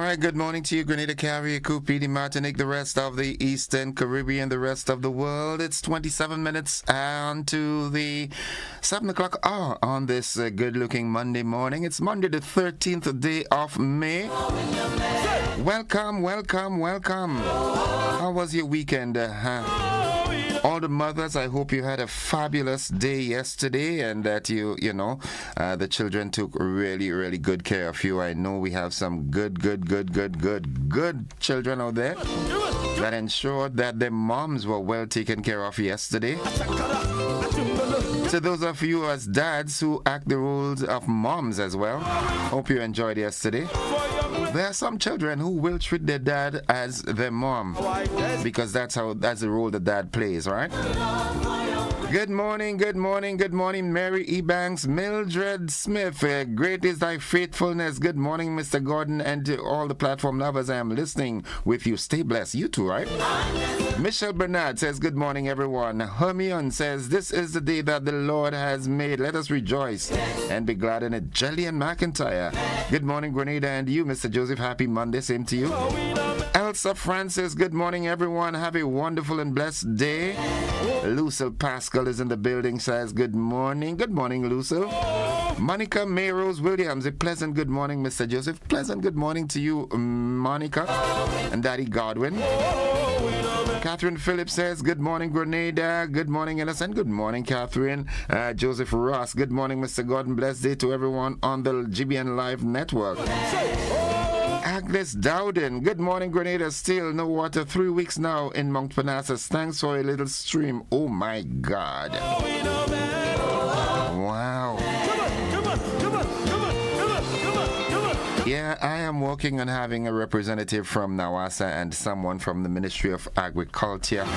right, good morning to you, Grenada, Carriacou, Petite Martinique, the rest of the Eastern Caribbean, the rest of the world. It's 27 minutes on to the 7 o'clock hour on this good-looking Monday morning. It's Monday, the 13th day of May. Welcome, welcome, welcome. How was your weekend? All the mothers, I hope you had a fabulous day yesterday and that the children took really, really good care of you. I know we have some good children out there that ensured that their moms were well taken care of yesterday. To those of you as dads who act the roles of moms as well, hope you enjoyed yesterday. There are some children who will treat their dad as their mom because that's the role the dad plays, right? Good morning, Mary Ebanks, Mildred Smith. Great is thy faithfulness. Good morning, Mr. Gordon, and to all the platform lovers. I am listening with you. Stay blessed. You too, right? Michelle Bernard says, good morning, everyone. Hermione says, this is the day that the Lord has made. Let us rejoice and be glad in it. Jillian McIntyre. Good morning, Grenada, and you, Mr. Joseph. Happy Monday. Same to you. Elsa Francis, good morning, everyone. Have a wonderful and blessed day. Lucille Pascal is in the building, says good morning. Good morning, Lucille. Monica Mayrose Williams, a pleasant good morning, Mr. Joseph. Pleasant good morning to you, Monica and Daddy Godwin. Catherine Phillips says, good morning, Grenada. Good morning, Innocent. Good morning, Catherine. Joseph Ross, good morning, Mr. Gordon. Blessed day to everyone on the GBN Live Network. Agnes Dowden, good morning, Grenada. Still no water, 3 weeks now in Mount Parnassus. Thanks for a little stream. Oh my God. Wow. Yeah, I am working on having a representative from NAWASA and someone from the Ministry of Agriculture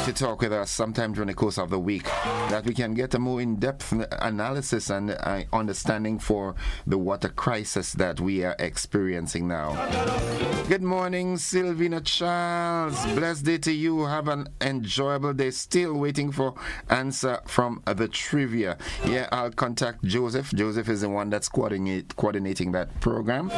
to talk with us sometime during the course of the week, that we can get a more in-depth analysis and understanding for the water crisis that we are experiencing now. Good morning, Sylvina Charles. Blessed day to you. Have an enjoyable day. Still waiting for answer from the trivia. Yeah, I'll contact Joseph. Joseph is the one that's coordinating that program.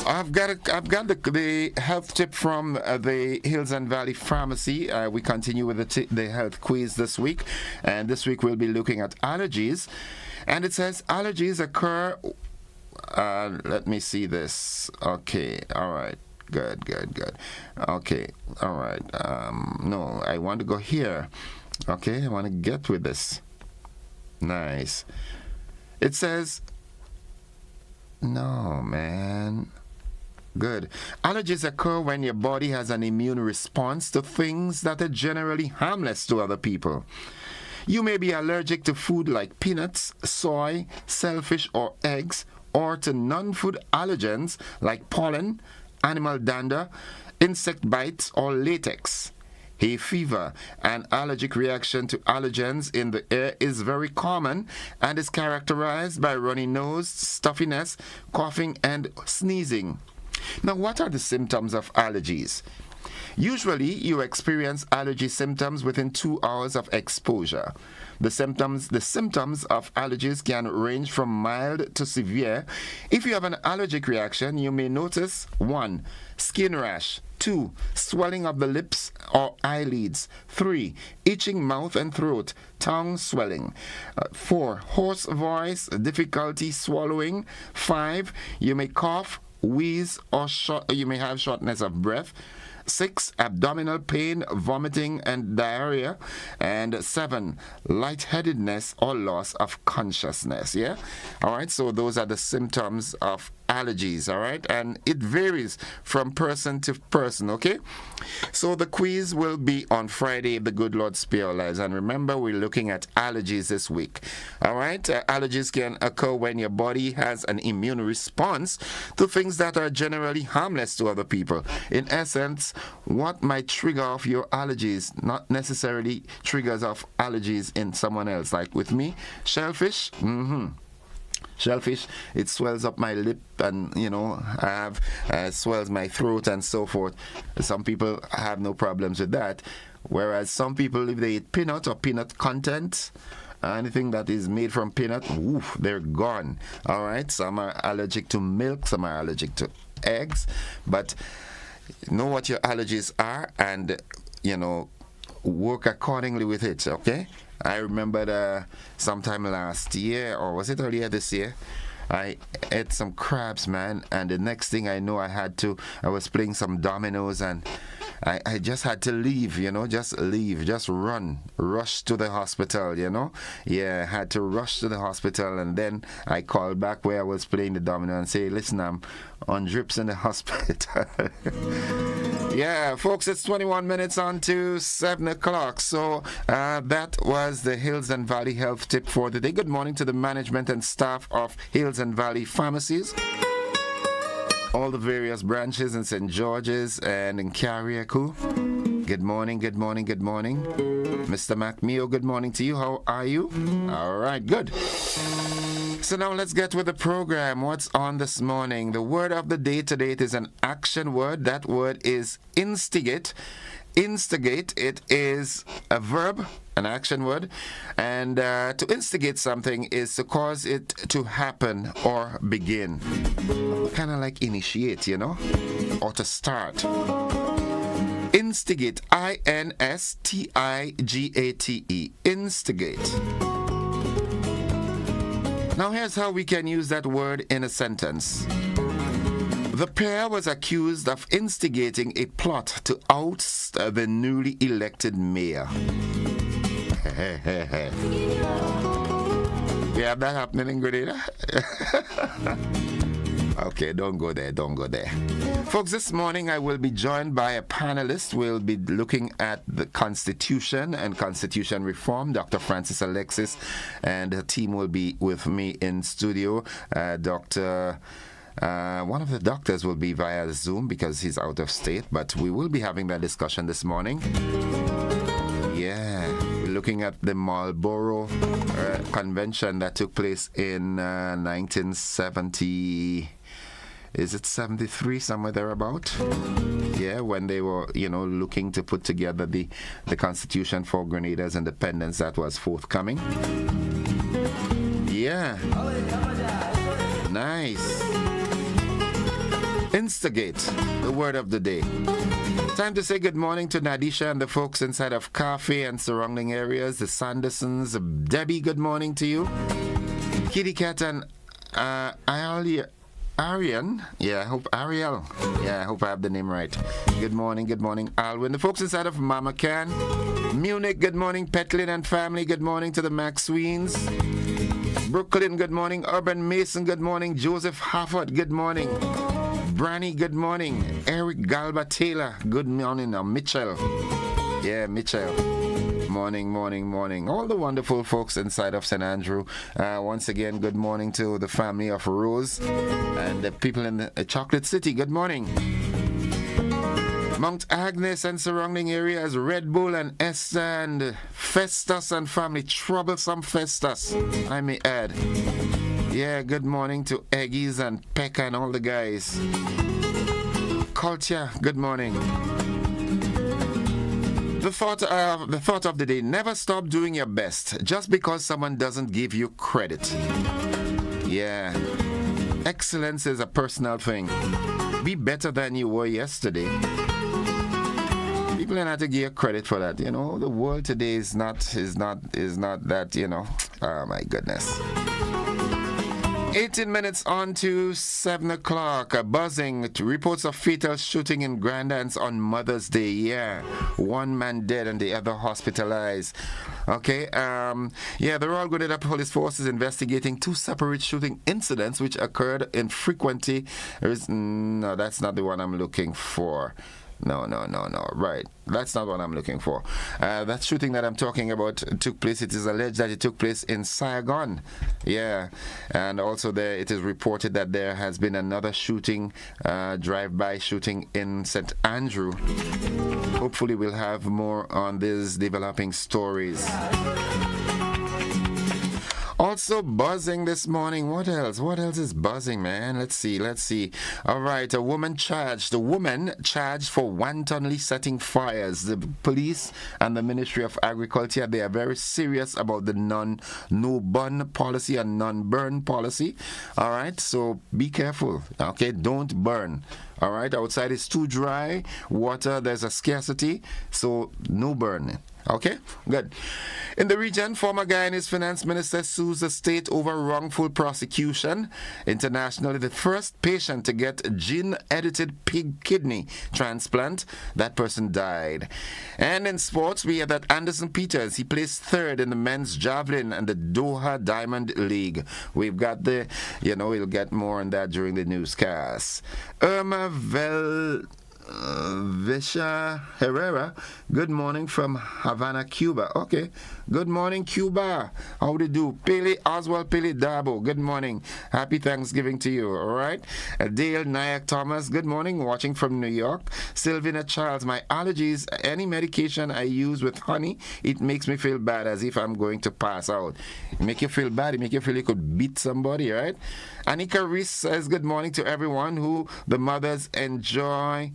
I've got the health tip from the Hills and Valley Pharmacy. We continue with the health quiz this week, and this week we'll be looking at allergies. And it says allergies occur. Let me see this. Okay, all right, good. Okay, all right. No, I want to go here. Okay, I want to get with this. Nice. It says, no, man. Good. Allergies occur when your body has an immune response to things that are generally harmless to other people. You may be allergic to food like peanuts, soy, shellfish, or eggs, or to non-food allergens like pollen, animal dander, insect bites, or latex. Hay fever, an allergic reaction to allergens in the air, is very common and is characterized by runny nose, stuffiness, coughing, and sneezing. Now, what are the symptoms of allergies? Usually, you experience allergy symptoms within 2 hours of exposure. The symptoms of allergies can range from mild to severe. If you have an allergic reaction, you may notice 1. Skin rash. 2. Swelling of the lips or eyelids. 3. Itching mouth and throat, tongue swelling. 4. Hoarse voice, difficulty swallowing. 5. You may cough, wheeze, or you may have shortness of breath. 6. Abdominal pain, vomiting, and diarrhea. And 7. Lightheadedness or loss of consciousness. Yeah? All right, so those are the symptoms of allergies, all right? And it varies from person to person, okay? So the quiz will be on Friday, if the good Lord spare our lives. And remember, we're looking at allergies this week, all right? Allergies can occur when your body has an immune response to things that are generally harmless to other people. In essence, what might trigger off your allergies, not necessarily triggers off allergies in someone else. Like with me, shellfish, shellfish, it swells up my lip and, I have swells my throat and so forth. Some people have no problems with that. Whereas some people, if they eat peanut or peanut content, Anything that is made from peanut, oof, they're gone. All right. Some are allergic to milk, some are allergic to eggs, but know what your allergies are and, work accordingly with it, okay? I remember sometime last year, or was it earlier this year, I ate some crabs, man, and the next thing I know, I was playing some dominoes, and I just had to leave, just leave, just rush to the hospital, Yeah, I had to rush to the hospital, and then I called back where I was playing the domino and say, listen, I'm on drips in the hospital. Yeah, folks, it's 21 minutes on to 7 o'clock. So that was the Hills and Valley Health Tip for the day. Good morning to the management and staff of Hills and Valley Pharmacies, all the various branches in St. George's and in Carriacou. Good morning, good morning, good morning. Mr. McMeo, good morning to you. How are you? All right, good. So now let's get with the program. What's on this morning? The word of the day today is an action word. That word is instigate. Instigate, it is a verb, an action word. And to instigate something is to cause it to happen or begin. Kind of like initiate, or to start. Instigate, I-N-S-T-I-G-A-T-E. Instigate. Now here's how we can use that word in a sentence. The pair was accused of instigating a plot to oust the newly elected mayor. We have that happening in Grenada? Okay, don't go there. Folks, this morning I will be joined by a panelist. We'll be looking at the Constitution and Constitution reform. Dr. Francis Alexis and her team will be with me in studio. One of the doctors will be via Zoom because he's out of state, but we will be having that discussion this morning. Yeah, we're looking at the Marlborough Convention that took place in 1970. Is it 73, somewhere thereabout? Yeah, when they were, looking to put together the Constitution for Grenada's independence that was forthcoming. Yeah. Nice. Instigate, the word of the day. Time to say good morning to Nadisha and the folks inside of Cafe and surrounding areas, the Sandersons. Debbie, good morning to you. Kitty Cat and Ariel. Yeah, I hope Ariel. Yeah, I hope I have the name right. Good morning, Alwyn. The folks inside of Mama Can. Munich, good morning. Petlin and family, good morning to the Maxweens. Brooklyn, good morning. Urban Mason, good morning. Joseph Harford, good morning. Branny, good morning. Eric Galba Taylor, good morning. Mitchell. Yeah, Mitchell. Morning. All the wonderful folks inside of St. Andrew. Once again, good morning to the family of Rose and the people in the Chocolate City. Good morning. Mount Agnes and surrounding areas, Red Bull and Esther and Festus and family, troublesome Festus, I may add. Yeah, good morning to Eggies and Pekka and all the guys. Culture, good morning. The thought of the day, never stop doing your best just because someone doesn't give you credit. Yeah. Excellence is a personal thing. Be better than you were yesterday. People are not to give you credit for that. The world today is not that, Oh my goodness. 18 minutes on to 7 o'clock. Buzzing. Reports of fatal shooting in Grenada on Mother's Day. Yeah. One man dead and the other hospitalized. Okay. The Royal Grenada Police Force is investigating 2 separate shooting incidents which occurred in frequency. No, that's not the one I'm looking for. No. Right. That's not what I'm looking for. That shooting that I'm talking about took place. It is alleged that it took place in Saigon. Yeah. And also it is reported that there has been another shooting, drive-by shooting in St. Andrew. Hopefully we'll have more on these developing stories. Also, else so buzzing this morning? What else? What else is buzzing, man? Let's see. All right, a woman charged for wantonly setting fires. The police and the Ministry of Agriculture, they are very serious about the no-burn policy and non-burn policy. All right, so be careful. Okay, don't burn. All right, outside is too dry. Water, there's a scarcity, so no burning. Okay, good. In the region, former Guyanese finance minister sues the state over wrongful prosecution. Internationally, the first patient to get gene-edited pig kidney transplant, that person died. And in sports, we have that Anderson Peters, he placed third in the men's javelin and the Doha Diamond League. We've got we'll get more on that during the newscast. Visha Herrera, good morning from Havana, Cuba. Okay, good morning, Cuba. How do you do? Oswald Pele Dabo, good morning. Happy Thanksgiving to you, all right? Dale Nyack Thomas, good morning, watching from New York. Sylvina Charles, my allergies, any medication I use with honey, it makes me feel bad as if I'm going to pass out. It make you feel bad, it make you feel you could beat somebody, right? Anika Reese says, good morning to everyone who the mothers enjoy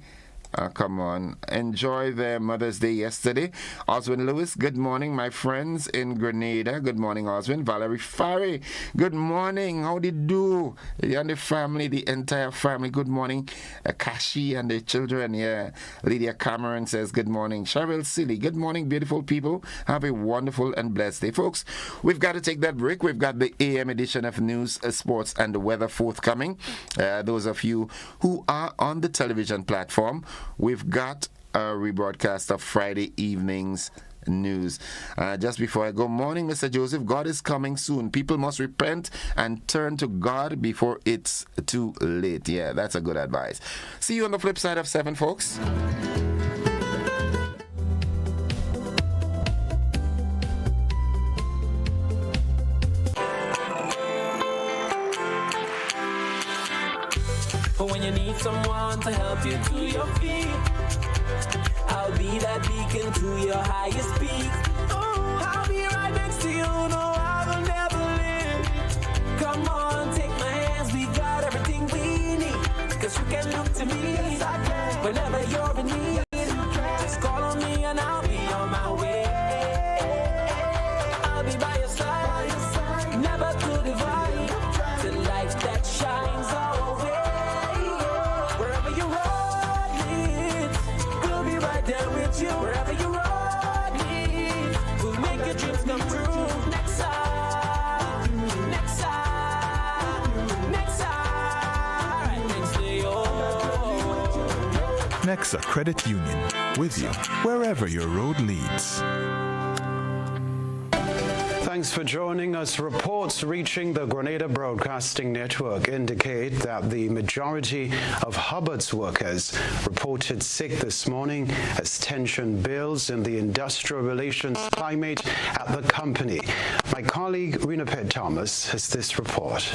their Mother's Day yesterday. Oswin Lewis, good morning, my friends in Grenada. Good morning, Oswin. Valerie Farry, good morning. How do you do? And the family, the entire family, good morning. Kashi and the children, yeah. Lydia Cameron says, good morning. Cheryl Silly, good morning, beautiful people. Have a wonderful and blessed day. Folks, we've got to take that break. We've got the AM edition of News, Sports, and the Weather forthcoming. Those of you who are on the television platform, we've got a rebroadcast of Friday evening's news. Just before I go, morning, Mr. Joseph, God is coming soon. People must repent and turn to God before it's too late. Yeah, that's a good advice. See you on the flip side of 7, folks. For when you need someone to help you to your feet, I'll be that beacon to your highest peak. I'll be right next to you, no, I will never leave. Come on, take my hands, we got everything we need. Cause you can look to me, whenever you're in need. Just call on me and I'll be on my way. I'll be by your side, never to divide. The light that shines our way. Wherever you road leads, we'll make your dreams come true. Next time, next time, next time, next to you. Nexa Credit Union, with you wherever your road leads. Thanks for joining us. Reports reaching the Grenada Broadcasting Network indicate that the majority of Hubbard's workers reported sick this morning as tension builds in the industrial relations climate at the company. My colleague Rena Pitt Thomas has this report.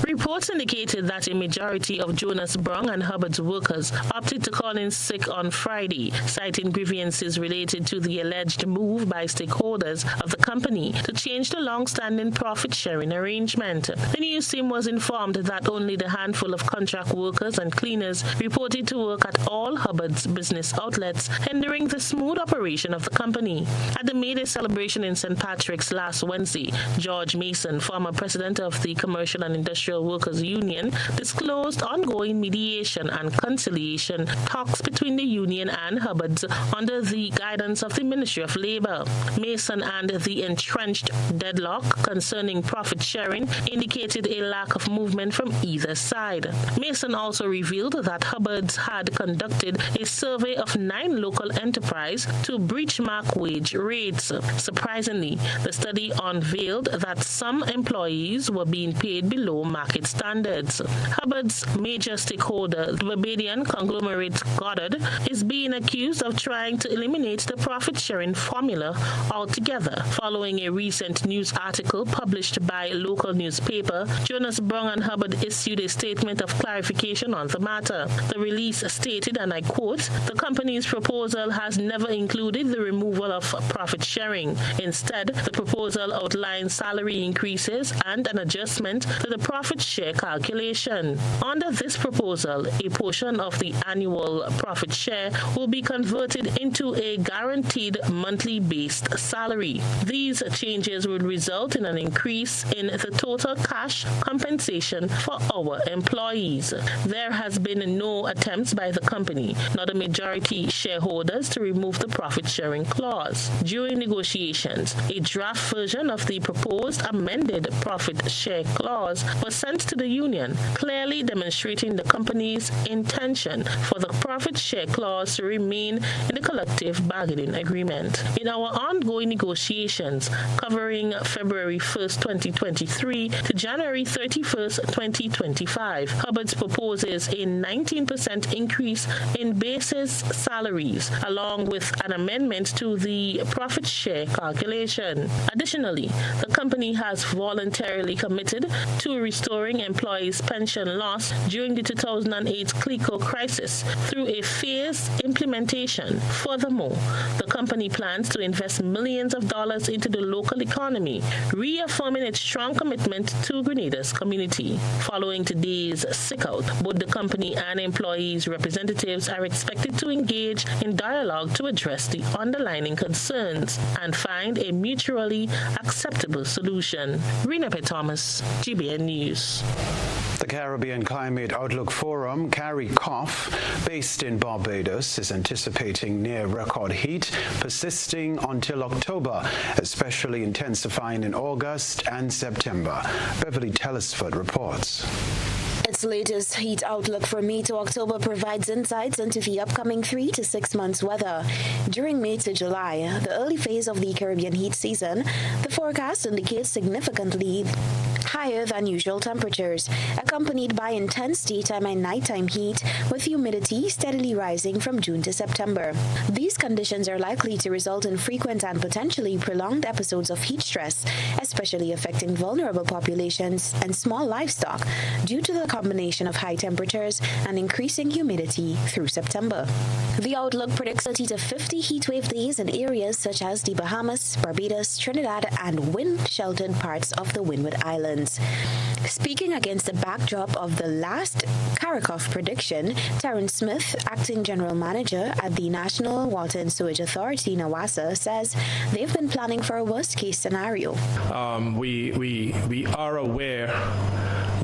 Reports indicated that a majority of Jonas Brong and Hubbard's workers opted to call in sick on Friday, citing grievances related to the alleged move by stakeholders of the company to change the long-standing profit-sharing arrangement. The news team was informed that only the handful of contract workers and cleaners reported to work at all Hubbard's business outlets, hindering the smooth operation of the company. At the May Day celebration in St. Patrick's last Wednesday, George Mason, former president of the Commercial and Industrial Workers Union, disclosed ongoing mediation and conciliation talks between the union and Hubbard's under the guidance of the Ministry of Labour. Mason and the entrenched deadlock concerning profit sharing indicated a lack of movement from either side. Mason also revealed that Hubbard's had conducted a survey of 9 local enterprises to benchmark wage rates. Surprisingly, the study unveiled that some employees were being paid below market market standards. Hubbard's major stakeholder, the Barbadian conglomerate Goddard, is being accused of trying to eliminate the profit-sharing formula altogether. Following a recent news article published by a local newspaper, Jonas Brown and Hubbard issued a statement of clarification on the matter. The release stated, and I quote, "The company's proposal has never included the removal of profit sharing. Instead, the proposal outlines salary increases and an adjustment to the profit share calculation. Under this proposal, a portion of the annual profit share will be converted into a guaranteed monthly based salary. These changes would result in an increase in the total cash compensation for our employees. There has been no attempts by the company, nor the majority shareholders, to remove the profit-sharing clause. During negotiations, a draft version of the proposed amended profit share clause was sent to the union, clearly demonstrating the company's intention for the profit share clause to remain in the collective bargaining agreement. In our ongoing negotiations covering February 1st, 2023 to January 31st, 2025, Hubbard's proposes a 19% increase in basis salaries, along with an amendment to the profit share calculation. Additionally, the company has voluntarily committed to restoring employees' pension loss during the 2008 CLICO crisis through a phased implementation. Furthermore, the company plans to invest millions of dollars into the local economy, reaffirming its strong commitment to Grenada's community. Following today's sick-out, both the company and employees' representatives are expected to engage in dialogue to address the underlying concerns and find a mutually acceptable solution. Rena P. Thomas, GBN News. The Caribbean Climate Outlook Forum, CARICOF, based in Barbados, is anticipating near-record heat persisting until October, especially intensifying in August and September. Beverly Telesford reports. Its latest heat outlook for May to October provides insights into the upcoming 3 to 6 months' weather. During May to July, the early phase of the Caribbean heat season, the forecast indicates significantly higher than usual temperatures, accompanied by intense daytime and nighttime heat, with humidity steadily rising from June to September. These conditions are likely to result in frequent and potentially prolonged episodes of heat stress, especially affecting vulnerable populations and small livestock, due to the combination of high temperatures and increasing humidity through September. The outlook predicts 30 to 50 heatwave days in areas such as the Bahamas, Barbados, Trinidad, and wind-sheltered parts of the Windward Islands. Speaking against the backdrop of the last CARICOF prediction, Terrence Smith, acting general manager at the National Water and Sewage Authority, NWASA, says they've been planning for a worst-case scenario. We are aware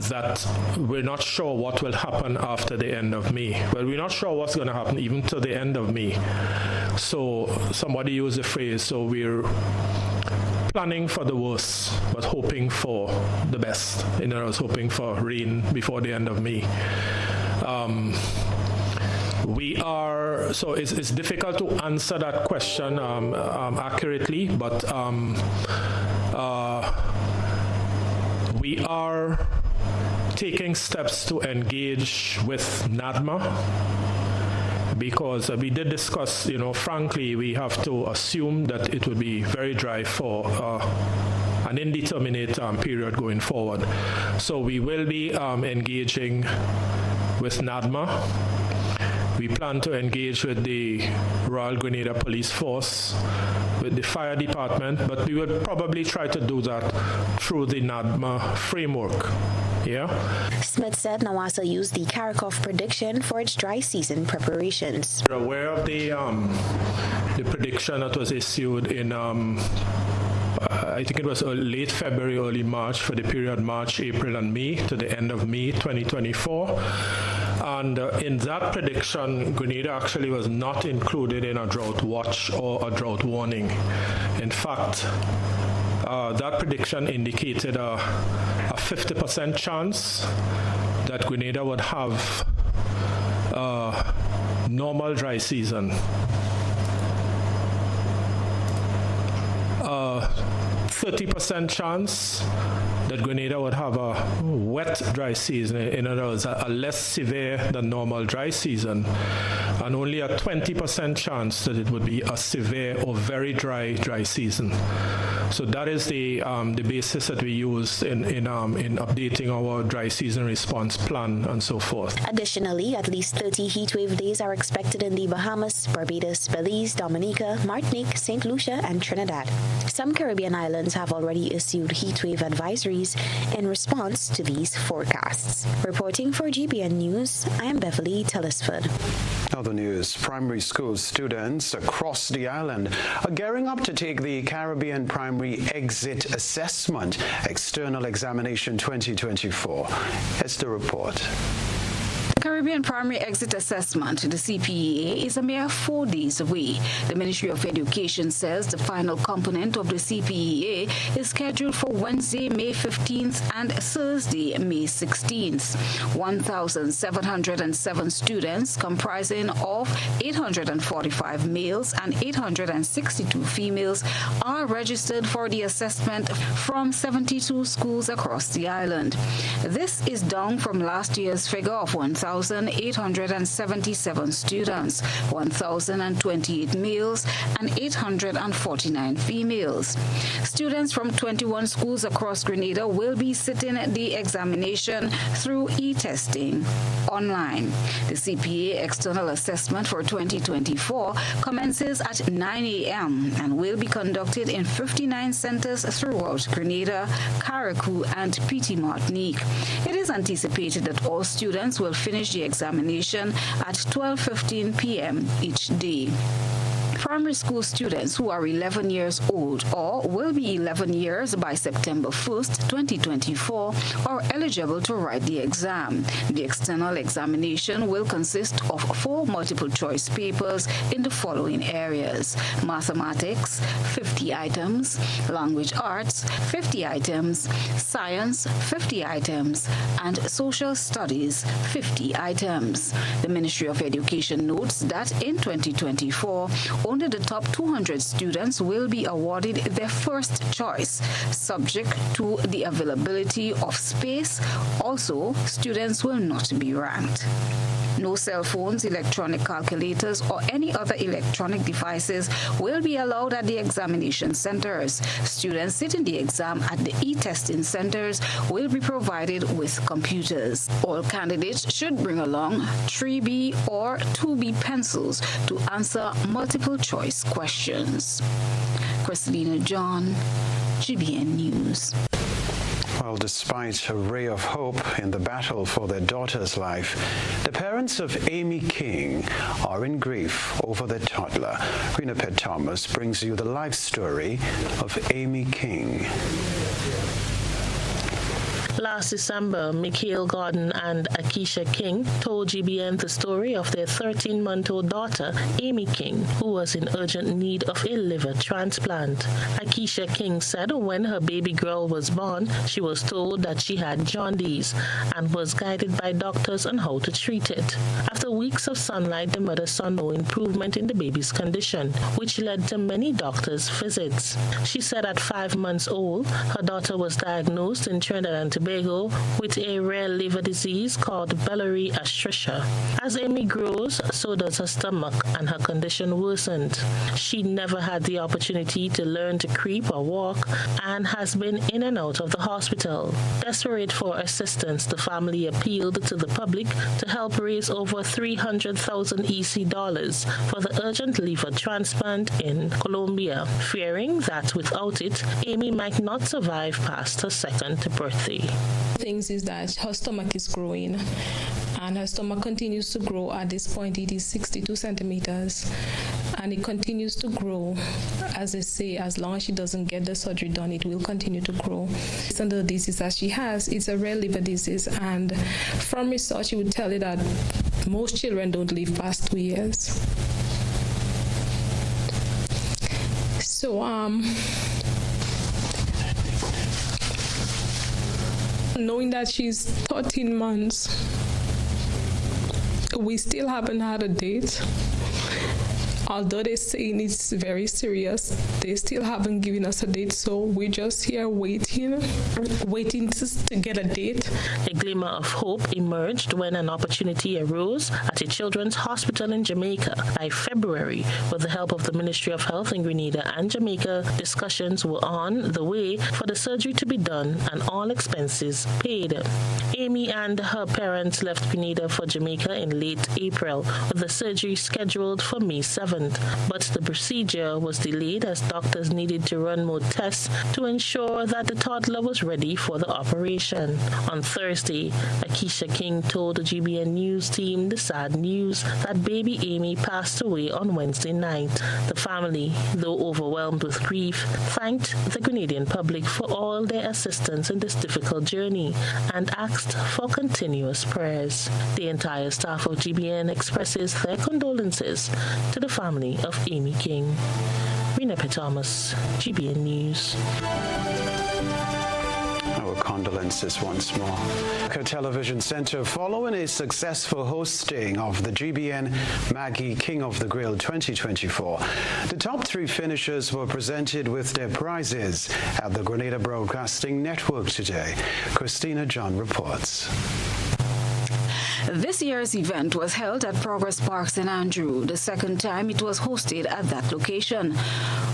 that we're not sure what will happen after the end of May. Well, we're not sure what's going to happen even to the end of May. So somebody used the phrase, so we're planning for the worst, but hoping for the best. I was hoping for rain before the end of May. So it's difficult to answer that question accurately, but we are taking steps to engage with NADMA, because we did discuss, frankly, we have to assume that it would be very dry for an indeterminate period going forward. So we will be engaging with NADMA. We plan to engage with the Royal Grenada Police Force, with the fire department, but we will probably try to do that through the NADMA framework. Yeah. Smith said NWASA used the CARICOF prediction for its dry season preparations. We're aware of the prediction that was issued in I think it was late February, early March, for the period March, April, and May to the end of May 2024. And in that prediction, Grenada actually was not included in a drought watch or a drought warning. In fact, that prediction indicated a 50% chance that Grenada would have a normal dry season. 30% chance that Grenada would have a wet dry season, in other words, a less severe than normal dry season, and only a 20% chance that it would be a severe or very dry season. So that is the basis that we use in updating our dry season response plan and so forth. Additionally, at least 30 heatwave days are expected in the Bahamas, Barbados, Belize, Dominica, Martinique, St. Lucia, and Trinidad. Some Caribbean islands have already issued heatwave advisories in response to these forecasts. Reporting for GBN News, I am Beverly Telesford. Other news, primary school students across the island are gearing up to take the Caribbean Primary Exit Assessment External Examination 2024. Here's the report. Caribbean Primary Exit Assessment, the CPEA, is a mere 4 days away. The Ministry of Education says the final component of the CPEA is scheduled for Wednesday, May 15th and Thursday, May 16th. 1,707 students, comprising of 845 males and 862 females, are registered for the assessment from 72 schools across the island. This is down from last year's figure of 1,877 students, 1,028 males, and 849 females. Students from 21 schools across Grenada will be sitting the examination through e-testing online. The CPA external assessment for 2024 commences at 9 a.m. and will be conducted in 59 centers throughout Grenada, Carriacou, and Petit Martinique. It is anticipated that all students will finish the examination at 12:15 p.m. each day. Primary school students who are 11 years old or will be 11 years by September 1st, 2024 are eligible to write the exam. The external examination will consist of 4 multiple-choice papers in the following areas: mathematics, 50 items, language arts, 50 items, science, 50 items, and social studies, 50 items. The Ministry of Education notes that in 2024, only the top 200 students will be awarded their first choice, subject to the availability of space. Also, students will not be ranked. No cell phones, electronic calculators, or any other electronic devices will be allowed at the examination centers. Students sitting the exam at the e-testing centers will be provided with computers. All candidates should bring along 3B or 2B pencils to answer multiple choice questions. Christina John, GBN News. Well, despite a ray of hope in the battle for their daughter's life, the parents of Amy King are in grief over their toddler. Grenada Thomas brings you the life story of Amy King. Last December, Mikhail Gordon and Akisha King told GBN the story of their 13-month-old daughter, Amy King, who was in urgent need of a liver transplant. Akisha King said when her baby girl was born, she was told that she had jaundice and was guided by doctors on how to treat it. After weeks of sunlight, the mother saw no improvement in the baby's condition, which led to many doctors' visits. She said at 5 months old, her daughter was diagnosed in Trinidad and Tobago with a rare liver disease called biliary atresia. As Amy grows, so does her stomach, and her condition worsened. She never had the opportunity to learn to creep or walk and has been in and out of the hospital. Desperate for assistance, the family appealed to the public to help raise over 300,000 EC dollars for the urgent liver transplant in Colombia, fearing that without it, Amy might not survive past her second birthday. Things is that her stomach is growing, and her stomach continues to grow. At this point, it is 62 centimeters, and it continues to grow. As they say, as long as she doesn't get the surgery done, it will continue to grow. It's under the disease that she has. It's a rare liver disease, and from research, it would tell you that most children don't live past 2 years. So, knowing that she's 13 months, we still haven't had a date. Although they're saying it's very serious, they still haven't given us a date, so we're just here waiting to get a date. A glimmer of hope emerged when an opportunity arose at a children's hospital in Jamaica. By February, with the help of the Ministry of Health in Grenada and Jamaica, discussions were on the way for the surgery to be done and all expenses paid. Amy and her parents left Grenada for Jamaica in late April, with the surgery scheduled for May 7th. But the procedure was delayed as doctors needed to run more tests to ensure that the toddler was ready for the operation. On Thursday, Akeisha King told the GBN News team the sad news that baby Amy passed away on Wednesday night. The family, though overwhelmed with grief, thanked the Grenadian public for all their assistance in this difficult journey and asked for continuous prayers. The entire staff of GBN expresses their condolences to the family of Amy King. Rena P. Thomas, GBN News. Our condolences once more. Television Center following a successful hosting of the GBN Maggie King of the Grill 2024. The top 3 finishers were presented with their prizes at the Grenada Broadcasting Network today. Christina John reports. This year's event was held at Progress Park St. Andrew, the second time it was hosted at that location.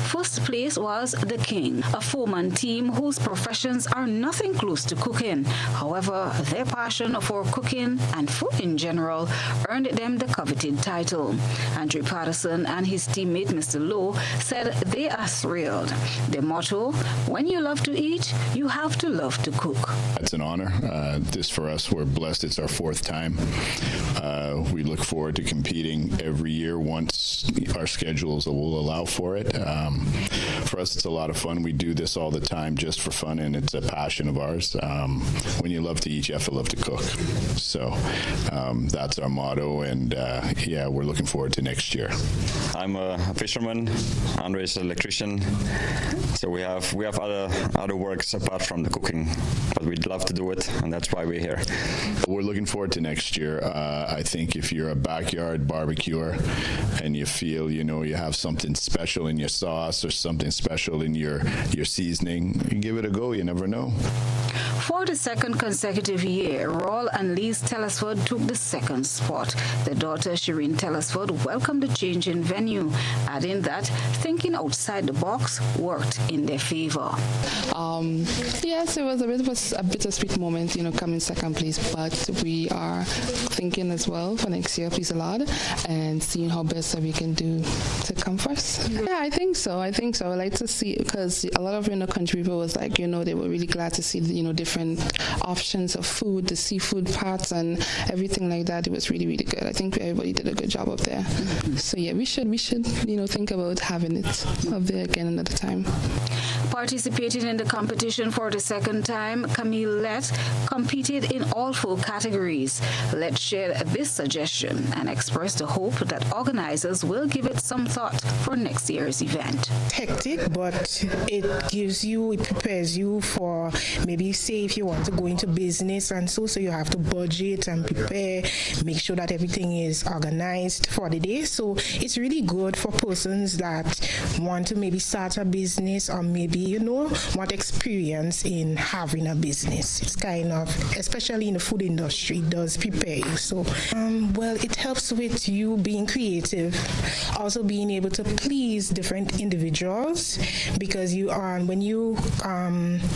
First place was The King, a 4-man team whose professions are nothing close to cooking. However, their passion for cooking and food in general earned them the coveted title. Andrew Patterson and his teammate Mr. Lowe said they are thrilled. Their motto, when you love to eat, you have to love to cook. It's an honor. This for us, we're blessed. It's our 4th time. We look forward to competing every year once our schedules will allow for it. For us, it's a lot of fun. We do this all the time just for fun, and it's a passion of ours. When you love to eat, you have to love to cook. So that's our motto, and we're looking forward to next year. I'm a fisherman. Andre's an electrician. So we have other works apart from the cooking, but we'd love to do it, and that's why we're here. We're looking forward to next year. I think if you're a backyard barbecuer and you feel, you have something special in your sauce or something special in your seasoning, give it a go. You never know. For the second consecutive year, Raul and Liz Telesford took the second spot. Their daughter, Shireen Telesford, welcomed the change in venue, adding that thinking outside the box worked in their favor. Yes, it was a bit of a bittersweet moment, coming second place, but we are thinking as well for next year, please a lot, and seeing how best that we can do to come first. Yeah, I think so. I would like to see, because a lot of country people was like, they were really glad to see, different options of food, the seafood parts and everything like that. It was really, really good. I think everybody did a good job up there. So yeah, we should, think about having it up there again another time. Participating in the competition for the second time, Camille Lett competed in all 4 categories. Lett shared this suggestion and expressed the hope that organizers will give it some thought for next year's event. Hectic, but it prepares you for maybe, say, if you want to go into business and so you have to budget and prepare, make sure that everything is organized for the day. So it's really good for persons that want to maybe start a business or maybe, want experience in having a business. It's kind of, especially in the food industry, does prepare you. So, it helps with you being creative, also being able to please different individuals, because when you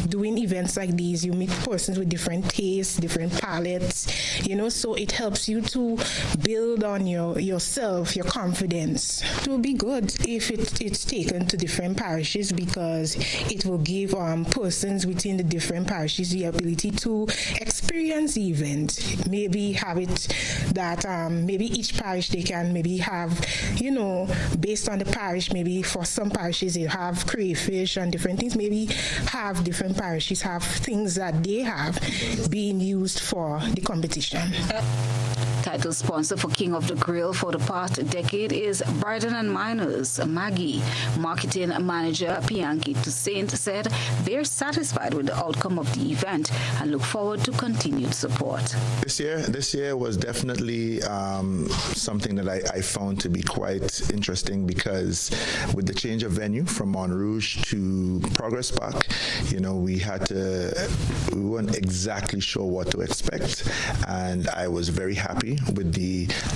doing events like these, you meet persons with different tastes, different palates, so it helps you to build on yourself, your confidence. It will be good if it's taken to different parishes, because it will give persons within the different parishes the ability to experience the event. Maybe have it that maybe each parish they can maybe have, based on the parish, maybe for some parishes they have crayfish and different things. Maybe have different parishes have things that they have being used for the competition. Title sponsor for King of the Grill for the past decade is Bryden and Miners, Maggie. Marketing manager Pianki Dr. Saint said they're satisfied with the outcome of the event and look forward to continued support. This year was definitely something that I found to be quite interesting, because with the change of venue from Montrouge to Progress Park, we weren't exactly sure what to expect, and I was very happy with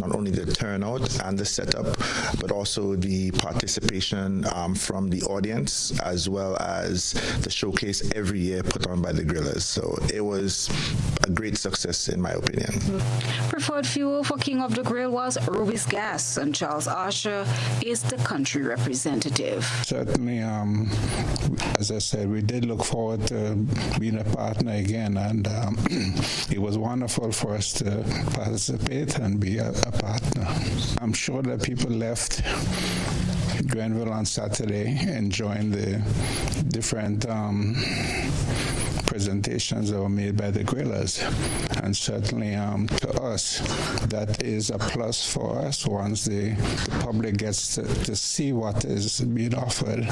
not only the turnout and the setup, but also the participation from the audience, as well as the showcase every year put on by the grillers. So it was a great success in my opinion. Preferred fuel for King of the Grill was Rubis Gas, and Charles Archer is the country representative. Certainly, as I said, we did look forward to being a partner again, and it was wonderful for us to participate and be a partner. I'm sure that people left Grenville on Saturday enjoying the different presentations that were made by the grillers, and certainly to us that is a plus for us once the public gets to see what is being offered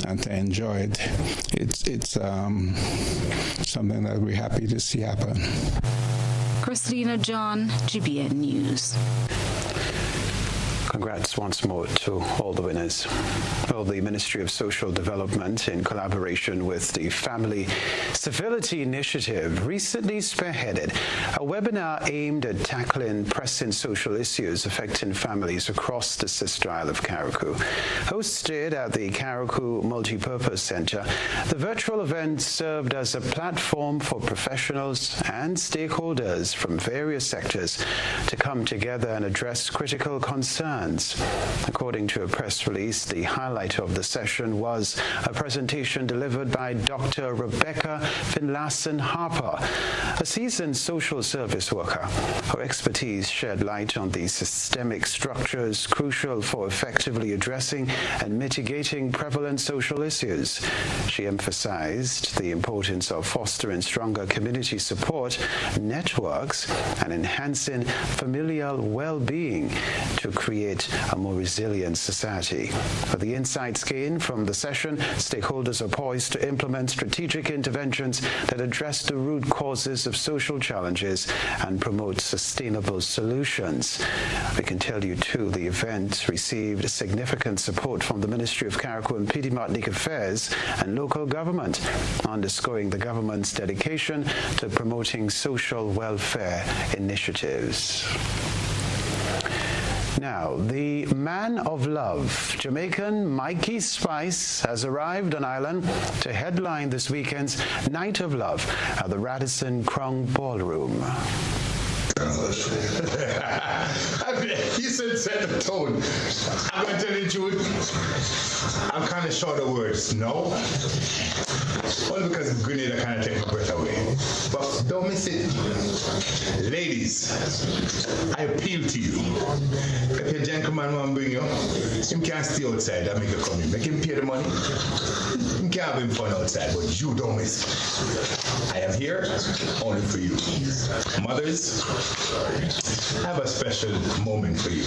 and to enjoy it. It's something that we're happy to see happen. Christina John, GBN News. Congrats once more to all the winners. Well, the Ministry of Social Development, in collaboration with the Family Civility Initiative, recently spearheaded a webinar aimed at tackling pressing social issues affecting families across the sister Isle of Carriacou. Hosted at the Carriacou Multipurpose Center, the virtual event served as a platform for professionals and stakeholders from various sectors to come together and address critical concerns. According to a press release, the highlight of the session was a presentation delivered by Dr. Rebecca Finlayson Harper, a seasoned social service worker. Her expertise shed light on the systemic structures crucial for effectively addressing and mitigating prevalent social issues. She emphasized the importance of fostering stronger community support networks and enhancing familial well-being to create a more resilient society. For the insights gained from the session, stakeholders are poised to implement strategic interventions that address the root causes of social challenges and promote sustainable solutions. We can tell you, too, the event received significant support from the Ministry of Carriacou and Pediatric Affairs and local government, underscoring the government's dedication to promoting social welfare initiatives. Now, the man of love, Jamaican Mikey Spice, has arrived on island to headline this weekend's Night of Love at the Radisson Crown Ballroom. He said set the tone. I'm going to tell you the truth. I'm kind of short of words. No. Only because Grenada kind of take my breath away. But don't miss it. Ladies, I appeal to you. If your gentleman want to bring you, him can't stay outside and make you come in. Make him pay the money. Him can't have him fun outside, but you don't miss it. I am here only for you. Mothers, I have a special moment for you.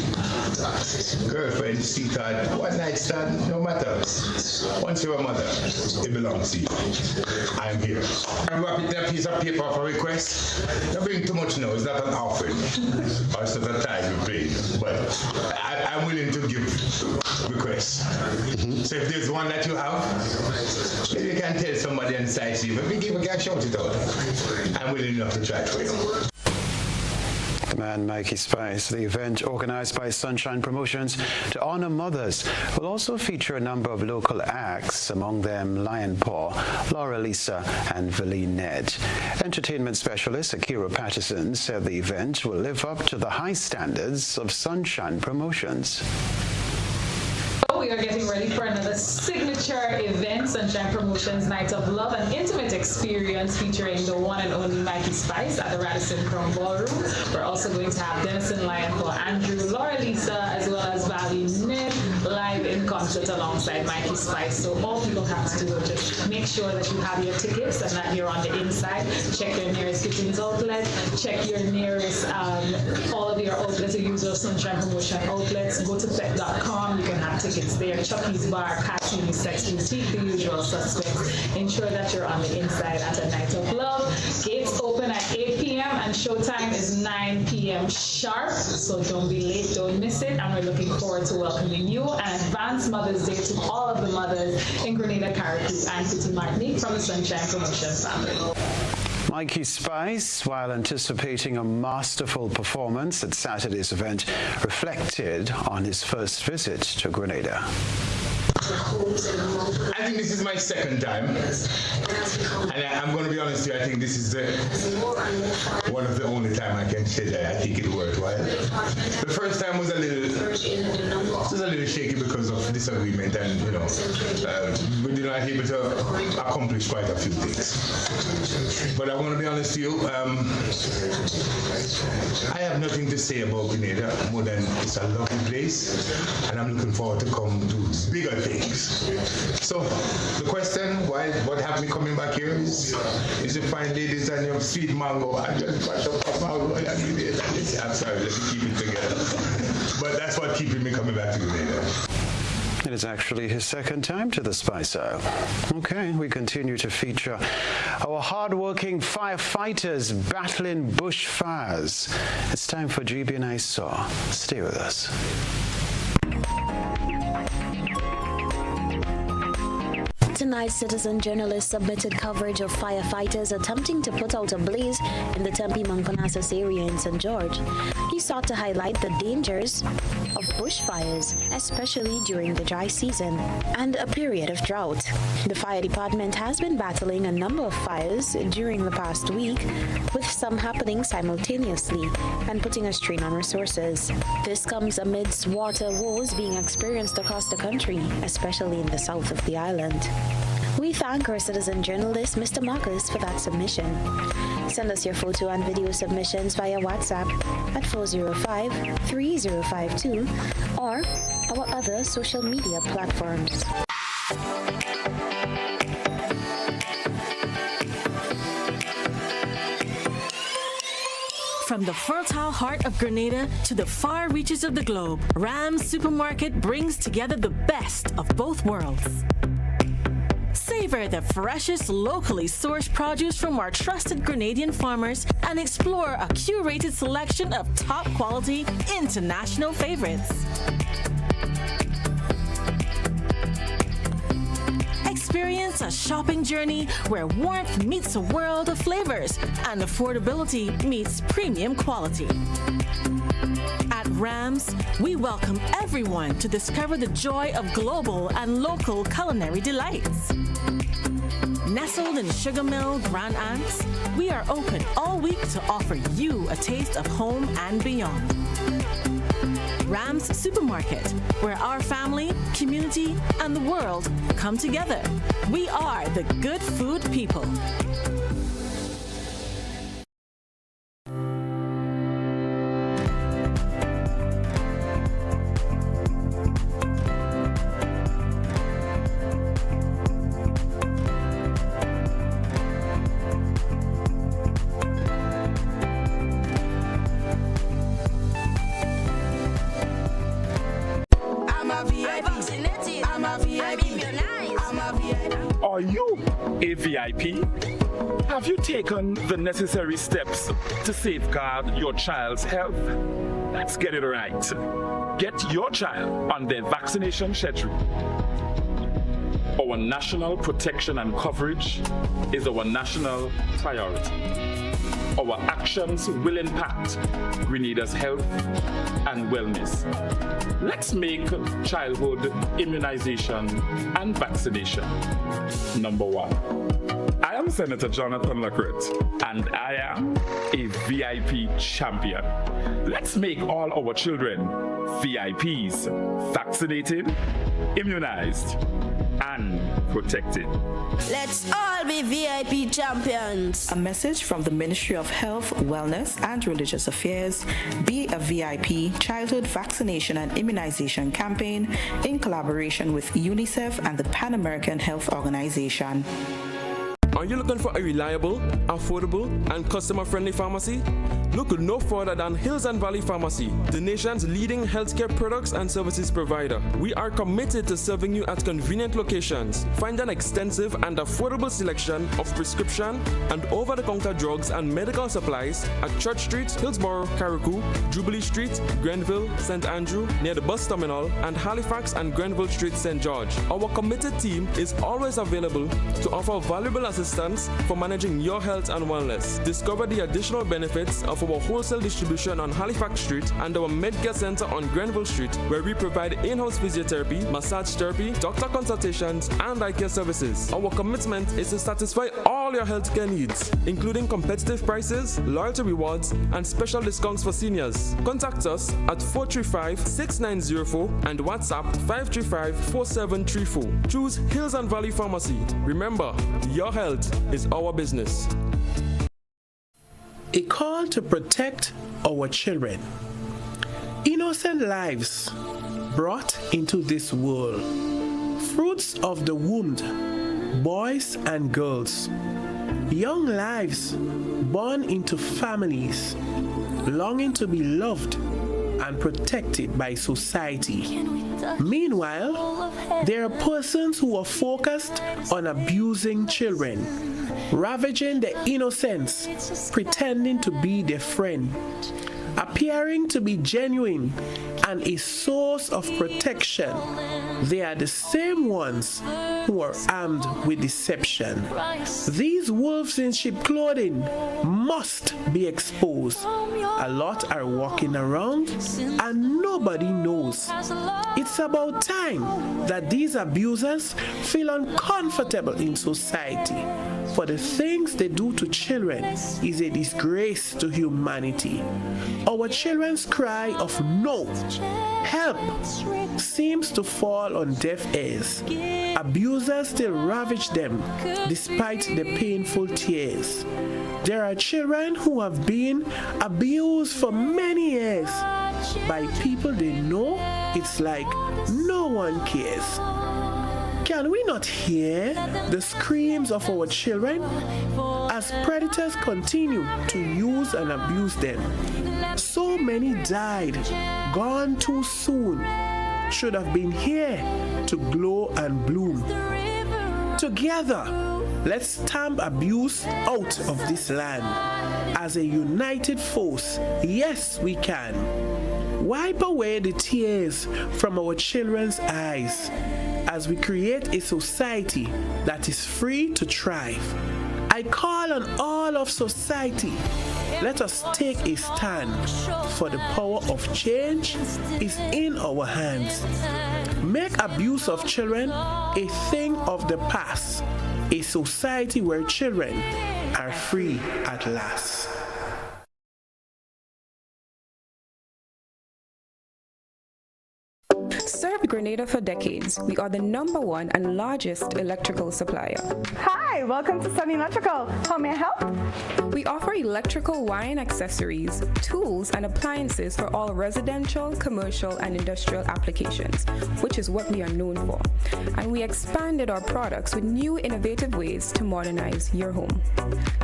Girlfriend, sweetheart, one night stand, no matter. Once you're a mother, it belongs to you. I'm here. I'm wrapping that piece of paper for request. Don't bring too much now, it's not an offering. Or it's not a time you pay. But I'm willing to give requests. So if there's one that you have, maybe you can tell somebody on the side to you, maybe give a guy shout it out. I'm willing enough to try it for you. The man Mikey Spice. The event, organized by Sunshine Promotions to honor mothers, will also feature a number of local acts, among them Lion Paw, Laura Lisa, and Valine Ned. Entertainment specialist Akira Patterson said the event will live up to the high standards of Sunshine Promotions. We are getting ready for another signature event, Sunshine Promotions Night of Love, an intimate experience featuring the one and only Mikey Spice at the Radisson Crown Ballroom. We're also going to have Denison Lion Paw, Andrew, Laura Lisa, as well as Valine Ned, live in concert alongside Mikey Spice. So all people have to do is just make sure that you have your tickets and that you're on the inside. Check your nearest Gittins outlet. Check your nearest, all of your outlets, your user Sunshine Promotion outlets. Go to pet.com. You can have tickets there. Chucky's Bar, Cassini, Sex Boutique, the usual suspects. Ensure that you're on the inside at a night of love. Gates open at 8 p.m. and showtime is 9 p.m. sharp. So don't be late, don't miss it. And we're looking forward to welcoming you. And advance Mother's Day to all of the mothers in Grenada, Carriacou, and City Martinique from the Sunshine Promotion family. Mikey Spice, while anticipating a masterful performance at Saturday's event, reflected on his first visit to Grenada. I think this is my second time, and I'm going to be honest with you, I think this is one of the only time I can say that I think it worthwhile. The first time was a little shaky because of disagreement, and we did not able to accomplish quite a few things. But I want to be honest with you, I have nothing to say about Grenada more than it's a lovely place, and I'm looking forward to come do bigger things. So the question, what have me coming back here is you find ladies and your sweet mango. I just mash up a mango and give it. I'm sorry, let me keep it together. But that's what keeping me coming back to Grenada. It is actually his second time to the Spice Hour. Okay, we continue to feature our hard-working firefighters battling bush fires. It's time for GB and I Saw. Stay with us. Tonight's citizen journalist submitted coverage of firefighters attempting to put out a blaze in the Tempe-Manconassas area in St. George. He sought to highlight the dangers of bushfires, especially during the dry season and a period of drought. The fire department has been battling a number of fires during the past week, with some happening simultaneously and putting a strain on resources. This comes amidst water woes being experienced across the country, especially in the south of the island. We thank our citizen journalist, Mr. Marcus, for that submission. Send us your photo and video submissions via WhatsApp at 405-3052 or our other social media platforms. From the fertile heart of Grenada to the far reaches of the globe, Ram's Supermarket brings together the best of both worlds. Savor the freshest, locally sourced produce from our trusted Grenadian farmers and explore a curated selection of top-quality, international favorites. Experience a shopping journey where warmth meets a world of flavors and affordability meets premium quality. At Rams, we welcome everyone to discover the joy of global and local culinary delights. Nestled in Sugar Mill, Grand Anse, we are open all week to offer you a taste of home and beyond. Rams Supermarket, where our family, community, and the world come together. We are the good food people. Are you a VIP? Have you taken the necessary steps to safeguard your child's health? Let's get it right. Get your child on their vaccination schedule. Our national protection and coverage is our national priority. Our actions will impact Grenada's health and wellness. Let's make childhood immunization and vaccination number one. I am Senator Jonathan Lacrette, and I am a VIP champion. Let's make all our children VIPs, vaccinated, immunized, and protected. Let's all be VIP champions. A message from the Ministry of Health, Wellness and Religious Affairs, Be a VIP Childhood Vaccination and Immunization Campaign in collaboration with UNICEF and the Pan American Health Organization. Are you looking for a reliable, affordable, and customer-friendly pharmacy? Look no further than Hills and Valley Pharmacy, the nation's leading healthcare products and services provider. We are committed to serving you at convenient locations. Find an extensive and affordable selection of prescription and over-the-counter drugs and medical supplies at Church Street, Hillsborough, Carriacou, Jubilee Street, Grenville, St. Andrew, near the bus terminal, and Halifax and Grenville Street, St. George. Our committed team is always available to offer valuable assistance for managing your health and wellness. Discover the additional benefits of our wholesale distribution on Halifax Street and our Medcare Center on Grenville Street, where we provide in-house physiotherapy, massage therapy, doctor consultations, and eye care services. Our commitment is to satisfy all your healthcare needs, including competitive prices, loyalty rewards, and special discounts for seniors. Contact us at 435-6904 and WhatsApp 535-4734. Choose Hills and Valley Pharmacy. Remember, your health is our business. A call to protect our children. Innocent lives brought into this world. Fruits of the womb, boys and girls. Young lives born into families, longing to be loved and protected by society. Meanwhile, there are persons who are focused on abusing children, ravaging their innocence, pretending to be their friend, appearing to be genuine and a source of protection. They are the same ones who are armed with deception. These wolves in sheep clothing must be exposed. A lot are walking around and nobody knows. It's about time that these abusers feel uncomfortable in society, for the things they do to children is a disgrace to humanity. Our children's cry of no, help, seems to fall on deaf ears. Abusers still ravage them despite the painful tears. There are children who have been abused for many years by people they know. It's like no one cares. Can we not hear the screams of our children as predators continue to use and abuse them? So many died, gone too soon, should have been here to glow and bloom. Together, let's stamp abuse out of this land. As a united force, yes, we can. Wipe away the tears from our children's eyes as we create a society that is free to thrive. I call on all of society. Let us take a stand, for the power of change is in our hands. Make abuse of children a thing of the past, a society where children are free at last. Served Grenada for decades. We are the #1 and largest electrical supplier. Hi, welcome to Sunny Electrical. How may I help? We offer electrical wiring accessories, tools, and appliances for all residential, commercial, and industrial applications, which is what we are known for. And we expanded our products with new innovative ways to modernize your home.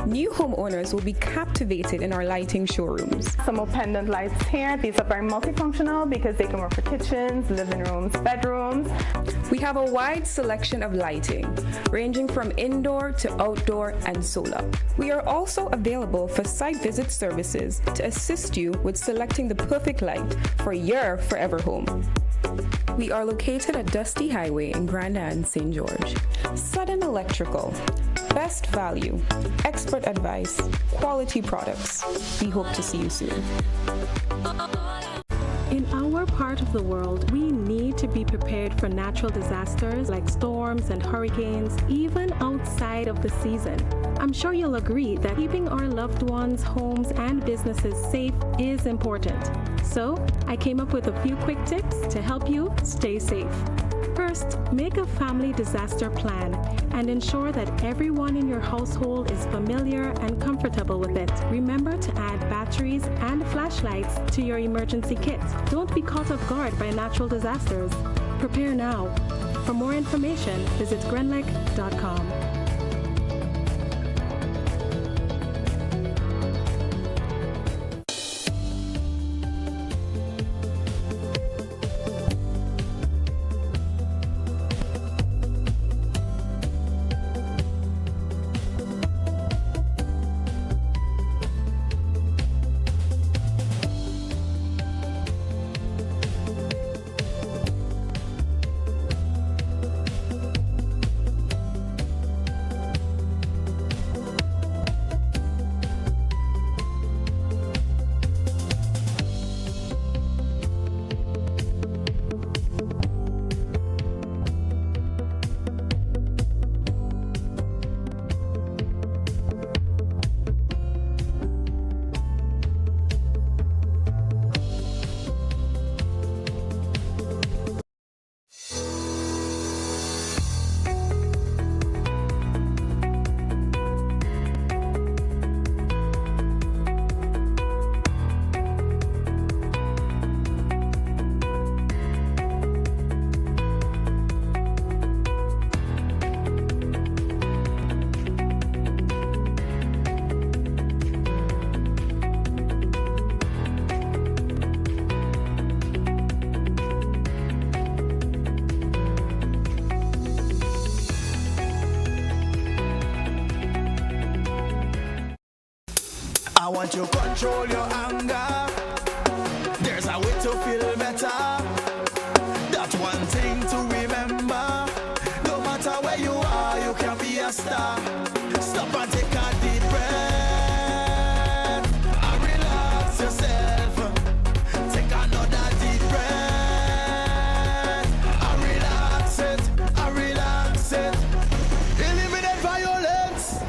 New homeowners will be captivated in our lighting showrooms. Some more pendant lights here. These are very multifunctional because they can work for kitchens, living rooms, bedrooms. We have a wide selection of lighting, ranging from indoor to outdoor and solar. We are also available for site visit services to assist you with selecting the perfect light for your forever home. We are located at Dusty Highway in Grenada and St. George. Sudden Electrical. Best value, expert advice, quality products. We hope to see you soon. In our part of the world, we need to be prepared for natural disasters like storms and hurricanes, even outside of the season. I'm sure you'll agree that keeping our loved ones, homes, and businesses safe is important. So, I came up with a few quick tips to help you stay safe. First, make a family disaster plan and ensure that everyone in your household is familiar and comfortable with it. Remember to add batteries and flashlights to your emergency kit. Don't be caught off guard by natural disasters. Prepare now. For more information, visit grenlec.com. I want you to control your anger. There's a way to feel better. That's one thing to remember. No matter where you are, you can be a star. Stop and take a deep breath and relax yourself. Take another deep breath and relax it, and relax it. Eliminate violence.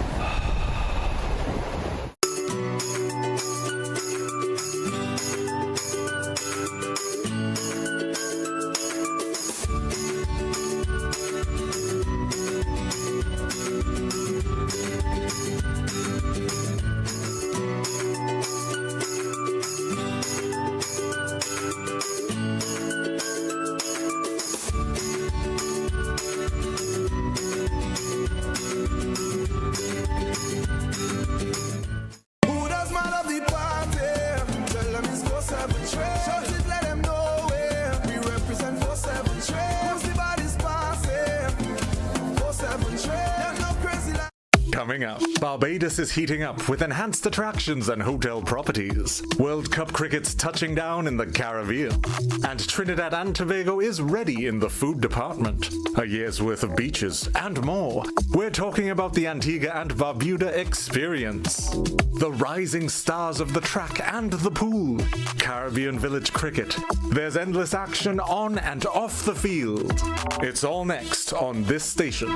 Coming up, Barbados is heating up with enhanced attractions and hotel properties. World Cup cricket's touching down in the Caribbean. And Trinidad and Tobago is ready in the food department. A year's worth of beaches and more. We're talking about the Antigua and Barbuda experience. The rising stars of the track and the pool. Caribbean Village cricket. There's endless action on and off the field. It's all next on this station.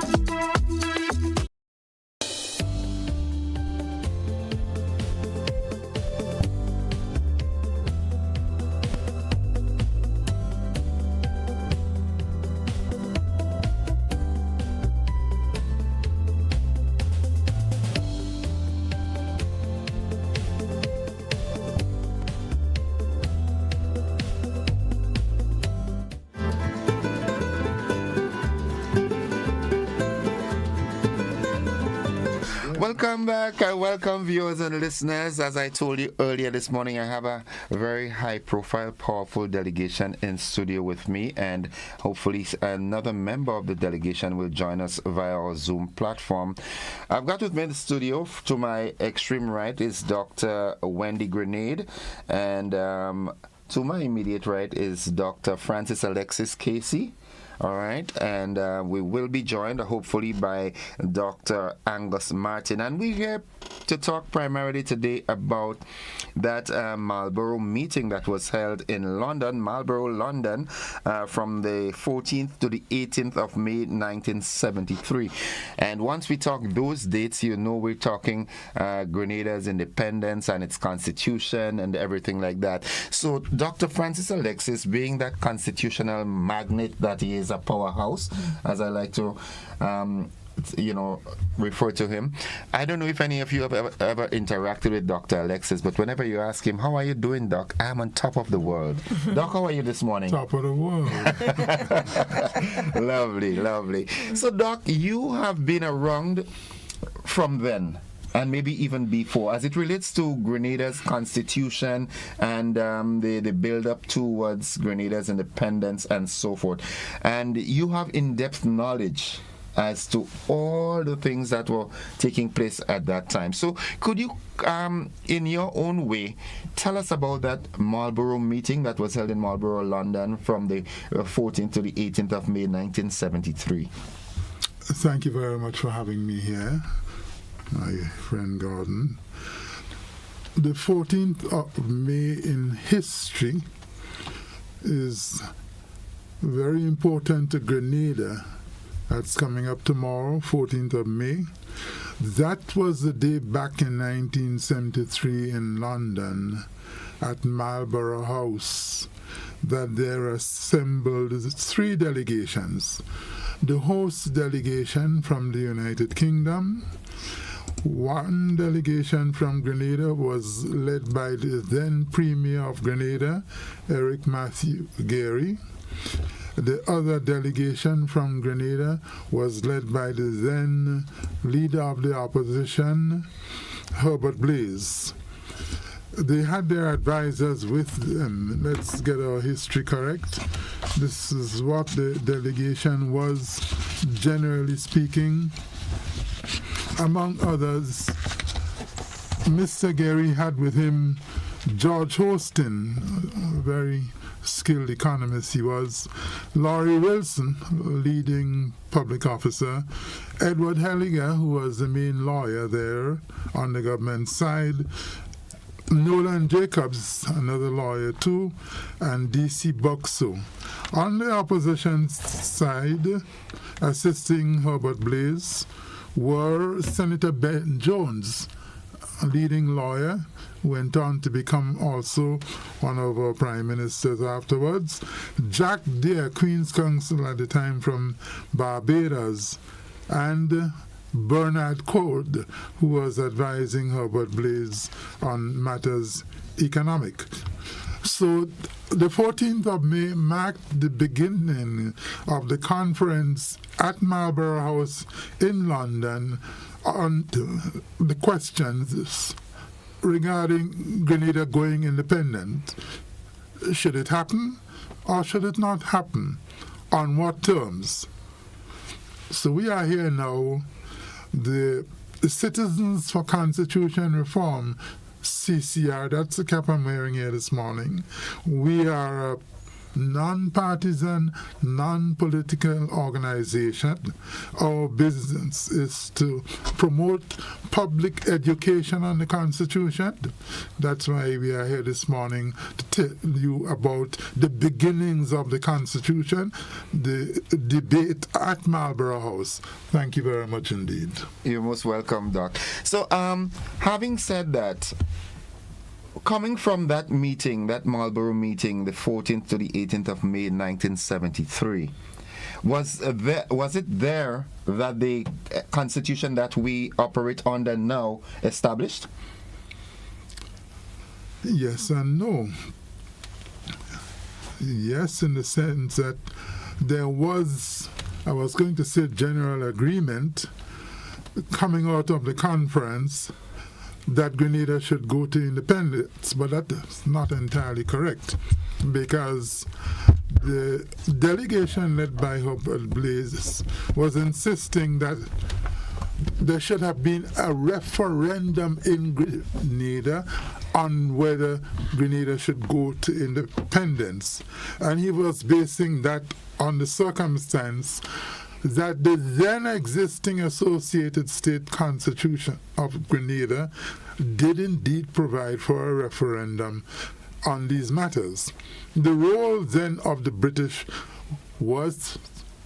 Welcome back. I welcome viewers and listeners. As I told you earlier this morning, I have a very high-profile, powerful delegation in studio with me, and hopefully another member of the delegation will join us via our Zoom platform. I've got with me in the studio, to my extreme right is Dr. Wendy Grenada, and to my immediate right is Dr. Francis Alexis Casey. All right, and we will be joined hopefully by Dr. Angus Martin, and we hear to talk primarily today about that Marlborough meeting that was held in London, Marlborough, London, from the 14th to the 18th of May 1973. And once we talk those dates, you know we're talking Grenada's independence and its constitution and everything like that. So Dr. Francis Alexis, being that constitutional magnate that he is, a powerhouse, as I like to refer to him. I don't know if any of you have ever interacted with Dr. Alexis, but whenever you ask him, how are you doing, Doc? I'm on top of the world. Doc, how are you this morning? Top of the world. Lovely. So, Doc, you have been around from then, and maybe even before, as it relates to Grenada's constitution and the build-up towards Grenada's independence and so forth. And you have in-depth knowledge as to all the things that were taking place at that time. So could you, in your own way, tell us about that Marlborough meeting that was held in Marlborough, London from the 14th to the 18th of May 1973? Thank you very much for having me here, my friend Gordon. The 14th of May in history is very important to Grenada. That's coming up tomorrow, 14th of May. That was the day back in 1973 in London at Marlborough House that there assembled 3 delegations. The host delegation from the United Kingdom, 1 delegation from Grenada was led by the then Premier of Grenada, Eric Matthew Gary. The other delegation from Grenada was led by the then leader of the opposition, Herbert Blaise. They had their advisors with them. Let's get our history correct. This is what the delegation was, generally speaking. Among others, Mr. Gary had with him George Hostin, a very skilled economist he was, Laurie Wilson, leading public officer, Edward Helliger, who was the main lawyer there on the government side, Nolan Jacobs, another lawyer too, and D.C. Buxo. On the opposition side, assisting Herbert Blaise, were Senator Ben Jones, a leading lawyer, who went on to become also one of our prime ministers afterwards, Jack Deere, Queen's Counsel at the time from Barbados, and Bernard Code, who was advising Herbert Blaise on matters economic. So the 14th of May marked the beginning of the conference at Marlborough House in London on the questions regarding Grenada going independent. Should it happen or should it not happen? On what terms? So we are here now, the Citizens for Constitution Reform, CCR, that's the cap I'm wearing here this morning. We are a non-partisan, non-political organization. Our business is to promote public education on the Constitution. That's why we are here this morning to tell you about the beginnings of the Constitution, the debate at Marlborough House. Thank you very much indeed. You're most welcome, Doc. So, having said that, coming from that meeting, that Marlborough meeting, the 14th to the 18th of May 1973, was it there that the constitution that we operate under now established? Yes and no. Yes, in the sense that there was, I was going to say, general agreement coming out of the conference that Grenada should go to independence, but that's not entirely correct, because the delegation led by Herbert Blaise was insisting that there should have been a referendum in Grenada on whether Grenada should go to independence, and he was basing that on the circumstance that the then existing associated state constitution of Grenada did indeed provide for a referendum on these matters. The role then of the British was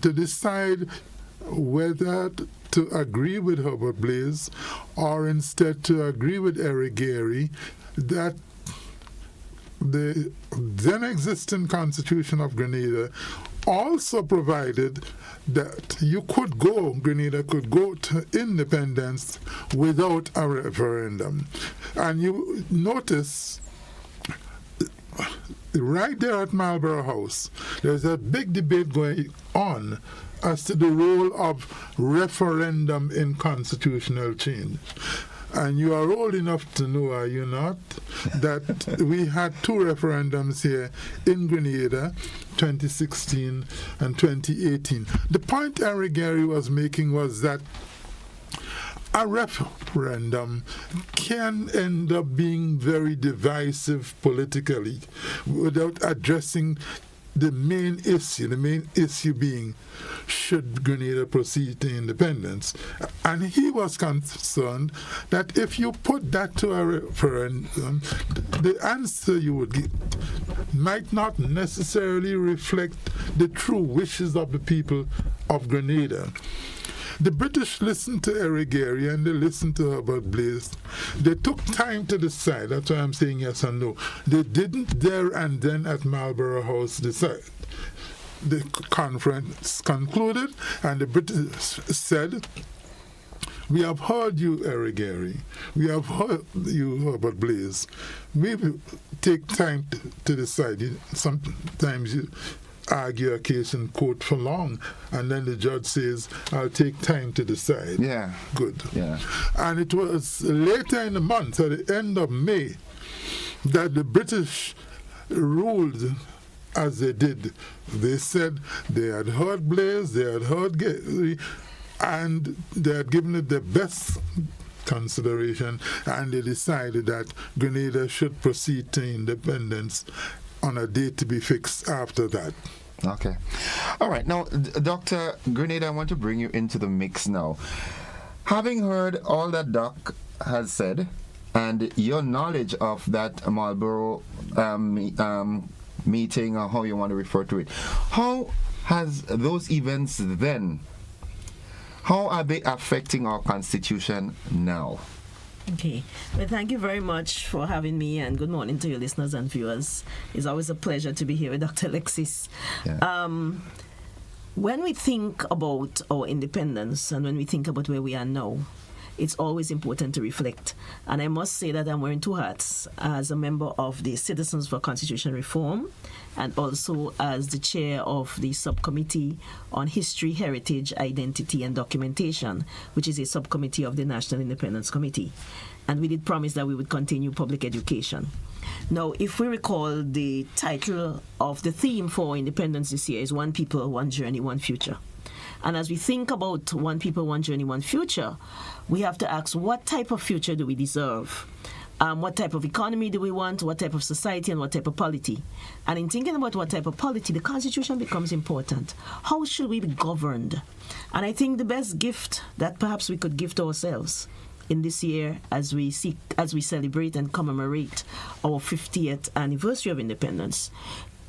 to decide whether to agree with Herbert Blaise or instead to agree with Eric Gairy that the then existing constitution of Grenada also provided that Grenada could go to independence without a referendum. And you notice right there at Marlborough House, there's a big debate going on as to the role of referendum in constitutional change. And you are old enough to know, are you not, that we had two referendums here in Grenada, 2016 and 2018. The point Eric Gairy was making was that a referendum can end up being very divisive politically without addressing the main issue being, should Grenada proceed to independence? And he was concerned that if you put that to a referendum, the answer you would get might not necessarily reflect the true wishes of the people of Grenada. The British listened to Eric Gairy and they listened to Herbert Blaise. They took time to decide. That's why I'm saying yes and no. They didn't there and then at Marlborough House decide. The conference concluded and the British said, we have heard you, Eric Gairy. We have heard you, Herbert Blaise. We will take time to decide. Sometimes you argue a case in court for long, and then the judge says, I'll take time to decide. Yeah. Good. Yeah. And it was later in the month, at the end of May, that the British ruled as they did. They said they had heard Blaise, they had heard Gairy, and they had given it the best consideration, and they decided that Grenada should proceed to independence on a date to be fixed after that. Okay. All right. Now, Dr. Grenada, I want to bring you into the mix now. Having heard all that Doc has said and your knowledge of that Marlborough meeting, or how you want to refer to it, how has those events then, how are they affecting our Constitution now? Okay. Well, thank you very much for having me, and good morning to your listeners and viewers. It's always a pleasure to be here with Dr. Alexis. Yeah. When we think about our independence and when we think about where we are now, it's always important to reflect. And I must say that I'm wearing two hats as a member of the Citizens for Constitution Reform and also as the chair of the Subcommittee on History, Heritage, Identity and Documentation, which is a subcommittee of the National Independence Committee. And we did promise that we would continue public education. Now, if we recall, the title of the theme for independence this year is One People, One Journey, One Future. And as we think about One People, One Journey, One Future, we have to ask, what type of future do we deserve? What type of economy do we want? What type of society and what type of polity? And in thinking about what type of polity, the Constitution becomes important. How should we be governed? And I think the best gift that perhaps we could give to ourselves in this year as we celebrate and commemorate our 50th anniversary of independence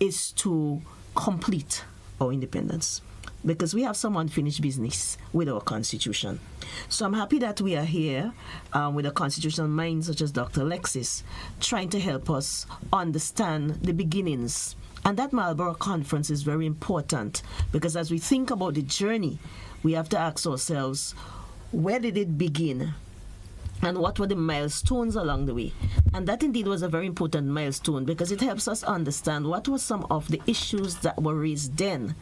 is to complete our independence, because we have some unfinished business with our Constitution. So I'm happy that we are here with a constitutional mind such as Dr. Alexis, trying to help us understand the beginnings. And that Marlborough Conference is very important, because as we think about the journey, we have to ask ourselves, where did it begin? And what were the milestones along the way? And that indeed was a very important milestone, because it helps us understand what were some of the issues that were raised then,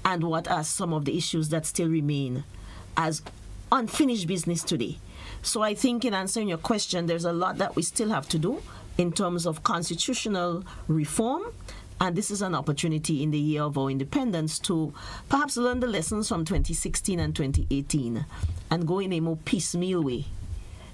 and what are some of the issues that still remain as unfinished business today. So I think in answering your question, there's a lot that we still have to do in terms of constitutional reform. And this is an opportunity in the year of our independence to perhaps learn the lessons from 2016 and 2018 and go in a more piecemeal way.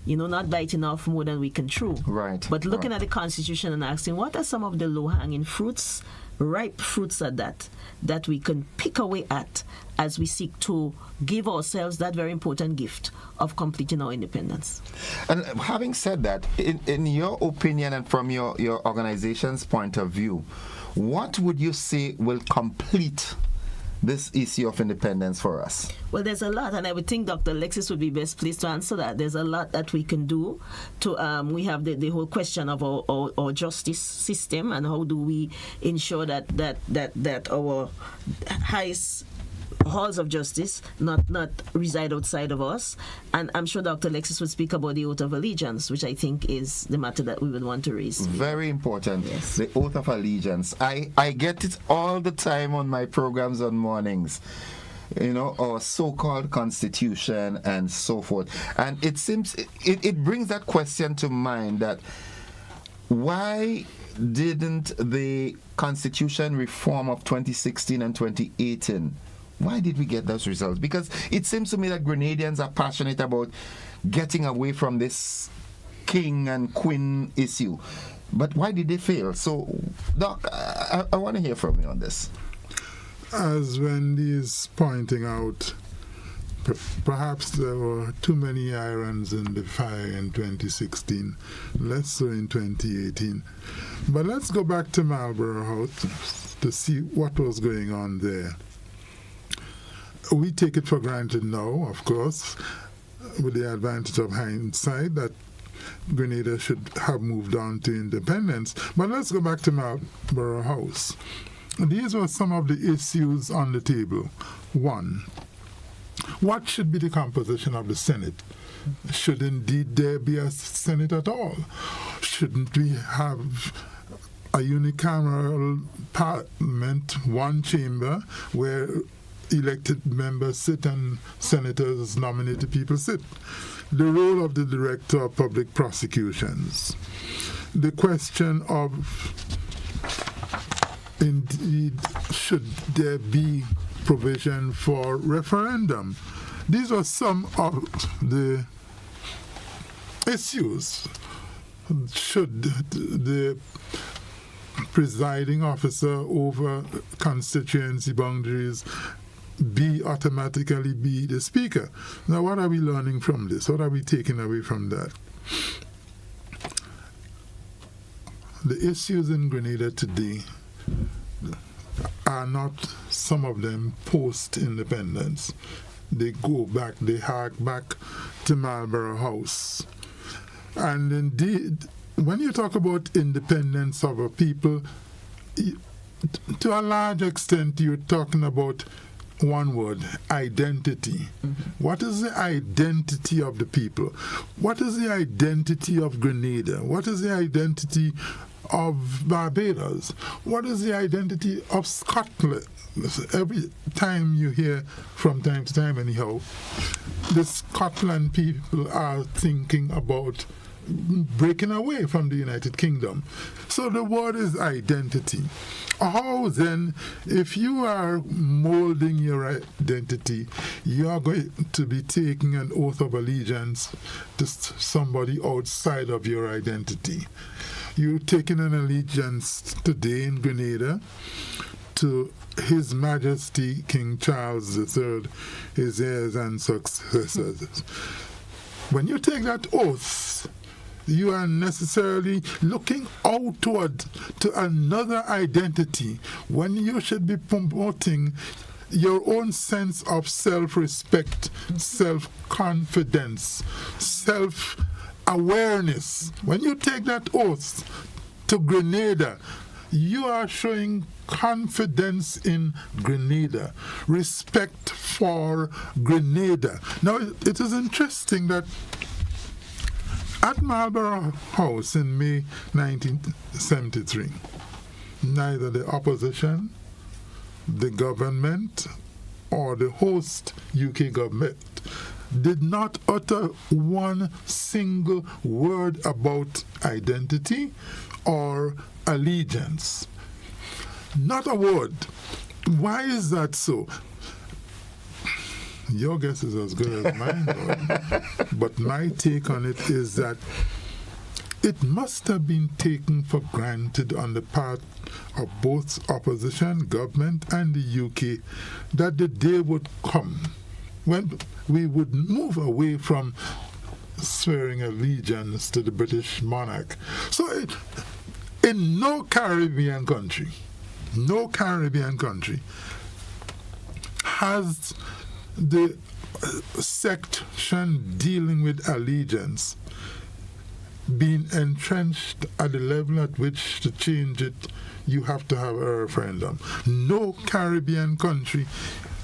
Not biting off more than we can chew. Right. But looking at the Constitution and asking, what are some of the low-hanging fruits ripe fruits at that we can pick away at as we seek to give ourselves that very important gift of completing our independence. And having said that, in your opinion and from your organization's point of view, what would you say will complete this issue of independence for us? Well, there's a lot, and I would think Dr. Alexis would be best placed to answer that. There's a lot that we can do. We have the whole question of our justice system, and how do we ensure that our highest halls of justice not reside outside of us. And I'm sure Dr. Alexis would speak about the oath of allegiance, which I think is the matter that we would want to raise. Very important. Yes. The oath of allegiance. I get it all the time on my programs on mornings. Our so-called constitution and so forth. And it seems it brings that question to mind, that why didn't the constitution reform of 2016 and 2018, why did we get those results? Because it seems to me that Grenadians are passionate about getting away from this king and queen issue. But why did they fail? So, Doc, I want to hear from you on this. As Wendy is pointing out, perhaps there were too many irons in the fire in 2016, less so in 2018. But let's go back to Marlborough House to see what was going on there. We take it for granted now, of course, with the advantage of hindsight, that Grenada should have moved on to independence. But let's go back to Marlborough House. These were some of the issues on the table. One, what should be the composition of the Senate? Should indeed there be a Senate at all? Shouldn't we have a unicameral parliament, one chamber, where elected members sit and senators nominated people sit? The role of the Director of Public Prosecutions. The question of, indeed, should there be provision for referendum? These are some of the issues. Should the presiding officer over constituency boundaries automatically be the speaker? Now, what are we learning from this? What are we taking away from that? The issues in Grenada today are not, some of them, post-independence. They go back, they hark back to Marlborough House. And indeed, when you talk about independence of a people, to a large extent, you're talking about one word: identity. What is the identity of the people? What is the identity of Grenada? What is the identity of Barbados? What is the identity of Scotland? Every time you hear, from time to time anyhow, the Scotland people are thinking about breaking away from the United Kingdom. So the word is identity. How then, if you are molding your identity, you are going to be taking an oath of allegiance to somebody outside of your identity. You're taking an allegiance today in Grenada to His Majesty King Charles III, his heirs and successors. When you take that oath, you are necessarily looking outward to another identity when you should be promoting your own sense of self-respect, self-confidence, self-awareness. When you take that oath to Grenada, you are showing confidence in Grenada, respect for Grenada. Now, it is interesting that at Marlborough House in May 1973, neither the opposition, the government, or the host UK government did not utter one single word about identity or allegiance. Not a word. Why is that so? Your guess is as good as mine, but my take on it is that it must have been taken for granted on the part of both opposition, government, and the UK that the day would come when we would move away from swearing allegiance to the British monarch. So in no Caribbean country has the section dealing with allegiance been entrenched at the level at which to change it you have to have a referendum. No Caribbean country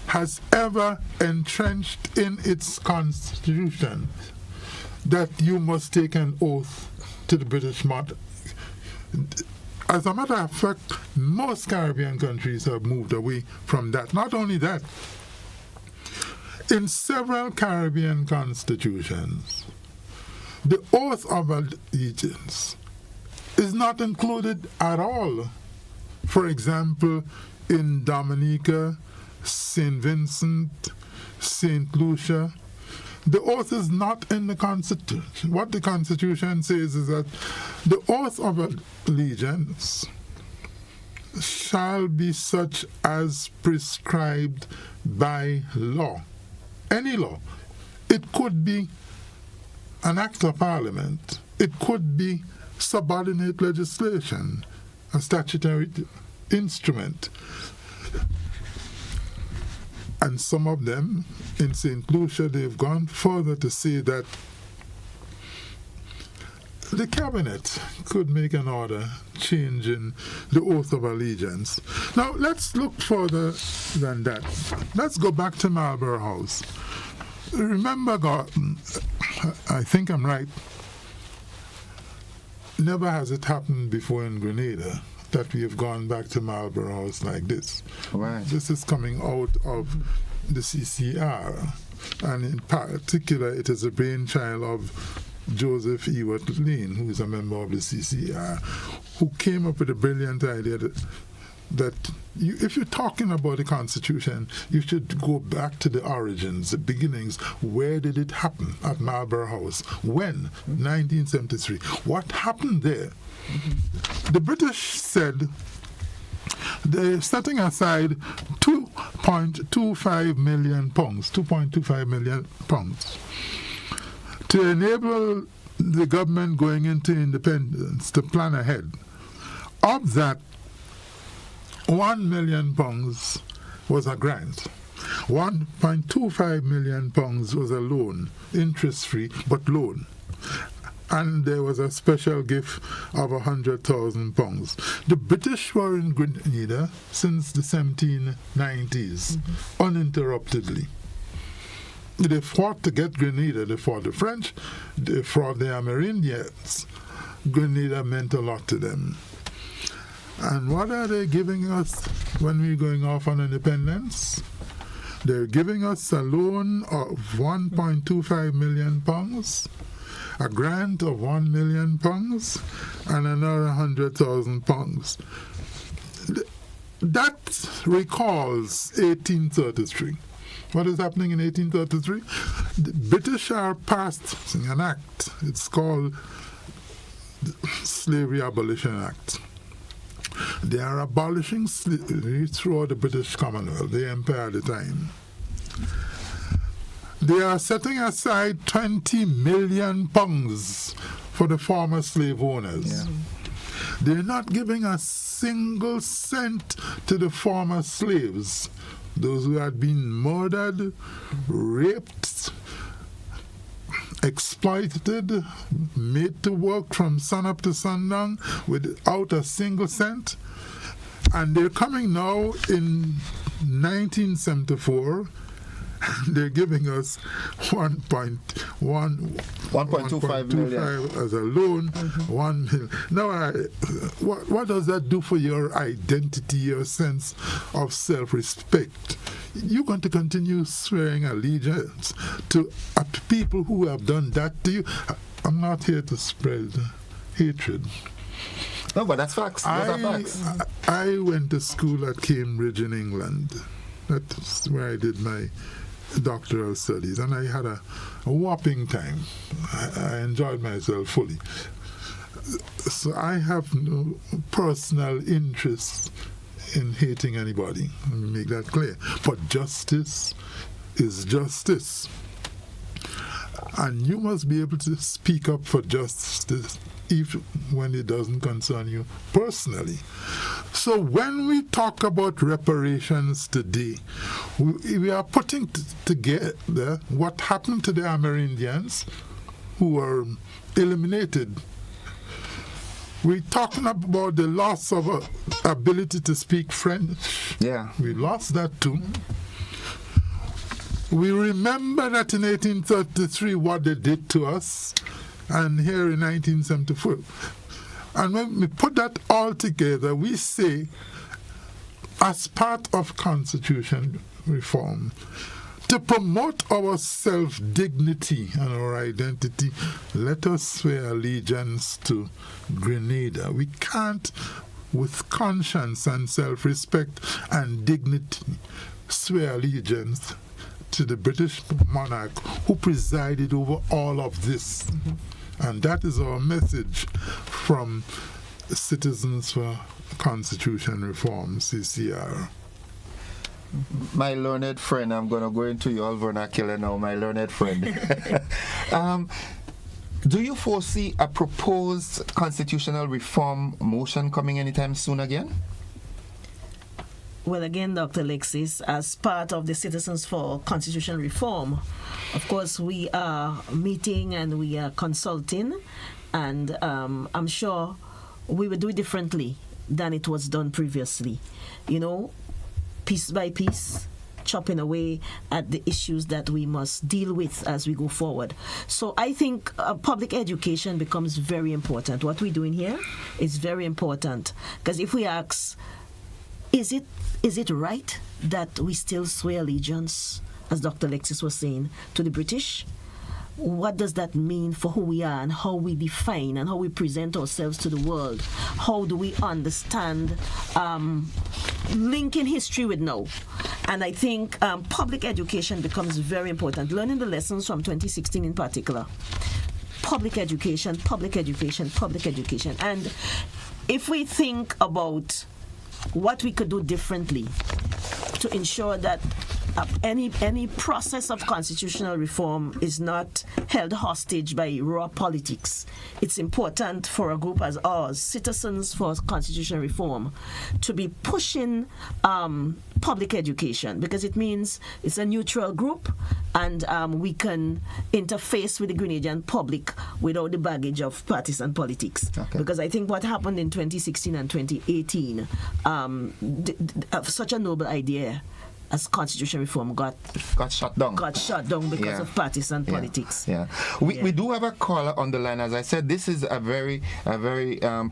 has ever entrenched in its constitution that you must take an oath to the British monarch. As a matter of fact, most Caribbean countries have moved away from that. Not only that, in several Caribbean constitutions, the oath of allegiance is not included at all. For example, in Dominica, St. Vincent, St. Lucia, the oath is not in the Constitution. What the Constitution says is that the oath of allegiance shall be such as prescribed by law. Any law. It could be an act of parliament. It could be subordinate legislation, a statutory instrument. And some of them, in St. Lucia, they've gone further to say that the cabinet could make an order changing the oath of allegiance. Now, let's look further than that. Let's go back to Marlborough House. Remember, Gordon, I think I'm right, never has it happened before in Grenada that we have gone back to Marlborough House like this. Right. This is coming out of the CCR, and in particular, it is a brainchild of Joseph Ewart Lane, who is a member of the CCR, who came up with a brilliant idea that if you're talking about the Constitution, you should go back to the origins, the beginnings. Where did it happen at Marlborough House? When? 1973. What happened there? The British said they're setting aside £2.25 million, £2.25 million to enable the government going into independence to plan ahead. Of that, £1 million was a grant. £1.25 million was a loan, interest-free, but loan. And there was a special gift of £100,000. The British were in Grenada since the 1790s, uninterruptedly. They fought to get Grenada. They fought the French, they fought the Amerindians. Grenada meant a lot to them. And what are they giving us when we're going off on independence? They're giving us a loan of £1.25 million, a grant of £1 million, and another £100,000. That recalls 1833. What is happening in 1833? The British are passing an act. It's called the Slavery Abolition Act. They are abolishing slavery throughout the British Commonwealth, the empire at the time. They are setting aside £20 million for the former slave owners. Yeah. They're not giving a single cent to the former slaves, those who had been murdered, raped, exploited, made to work from sun up to sundown without a single cent. And they're coming now in 1974. They're giving us 1.25 million as a loan. 1 million. Now, what does that do for your identity, your sense of self-respect? You're going to continue swearing allegiance to people who have done that to you. I'm not here to spread hatred. No, but that's facts. Those are facts. I went to school at Cambridge in England. That's where I did my doctoral studies, and I had a whopping time. I enjoyed myself fully. So I have no personal interest in hating anybody. Let me make that clear. But justice is justice. And you must be able to speak up for justice even when it doesn't concern you personally. So when we talk about reparations today, we are putting together what happened to the Amerindians who were eliminated. We're talking about the loss of ability to speak French. Yeah. We lost that too. We remember that in 1833 what they did to us, and here in 1974. And when we put that all together, we say, as part of constitution reform, to promote our self-dignity and our identity, let us swear allegiance to Grenada. We can't, with conscience and self-respect and dignity, swear allegiance to the British monarch who presided over all of this. And that is our message from Citizens for Constitution Reform, CCR. My learned friend, I'm going to go into your vernacular now, my learned friend. Do you foresee a proposed constitutional reform motion coming anytime soon again? Well, again, Dr. Alexis, as part of the Citizens for Constitutional Reform, of course, we are meeting and we are consulting, and I'm sure we will do it differently than it was done previously. You know, piece by piece, chopping away at the issues that we must deal with as we go forward. So I think public education becomes very important. What we're doing here is very important, because if we ask, is it right that we still swear allegiance, as Dr. Alexis was saying, to the British? What does that mean for who we are and how we define and how we present ourselves to the world? How do we understand linking history with now? And I think public education becomes very important. Learning the lessons from 2016 in particular. Public education, public education, public education. And if we think about what we could do differently to ensure that any process of constitutional reform is not held hostage by raw politics. It's important for a group as ours, Citizens for Constitutional Reform, to be pushing public education, because it means it's a neutral group and we can interface with the Grenadian public without the baggage of partisan politics. Okay. Because I think what happened in 2016 and 2018, such a noble idea as constitutional reform got shut down. Got shut down because of partisan politics. Yeah. We do have a caller on the line. As I said, this is a very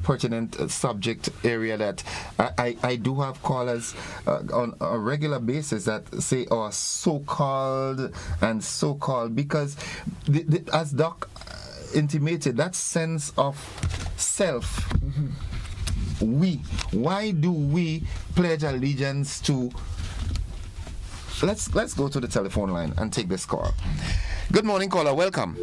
pertinent subject area that I do have callers on a regular basis that say, oh, so-called and so-called, because as Doc intimated, that sense of self. Why do we pledge allegiance to? Let's go to the telephone line and take this call. Good morning, caller. Welcome.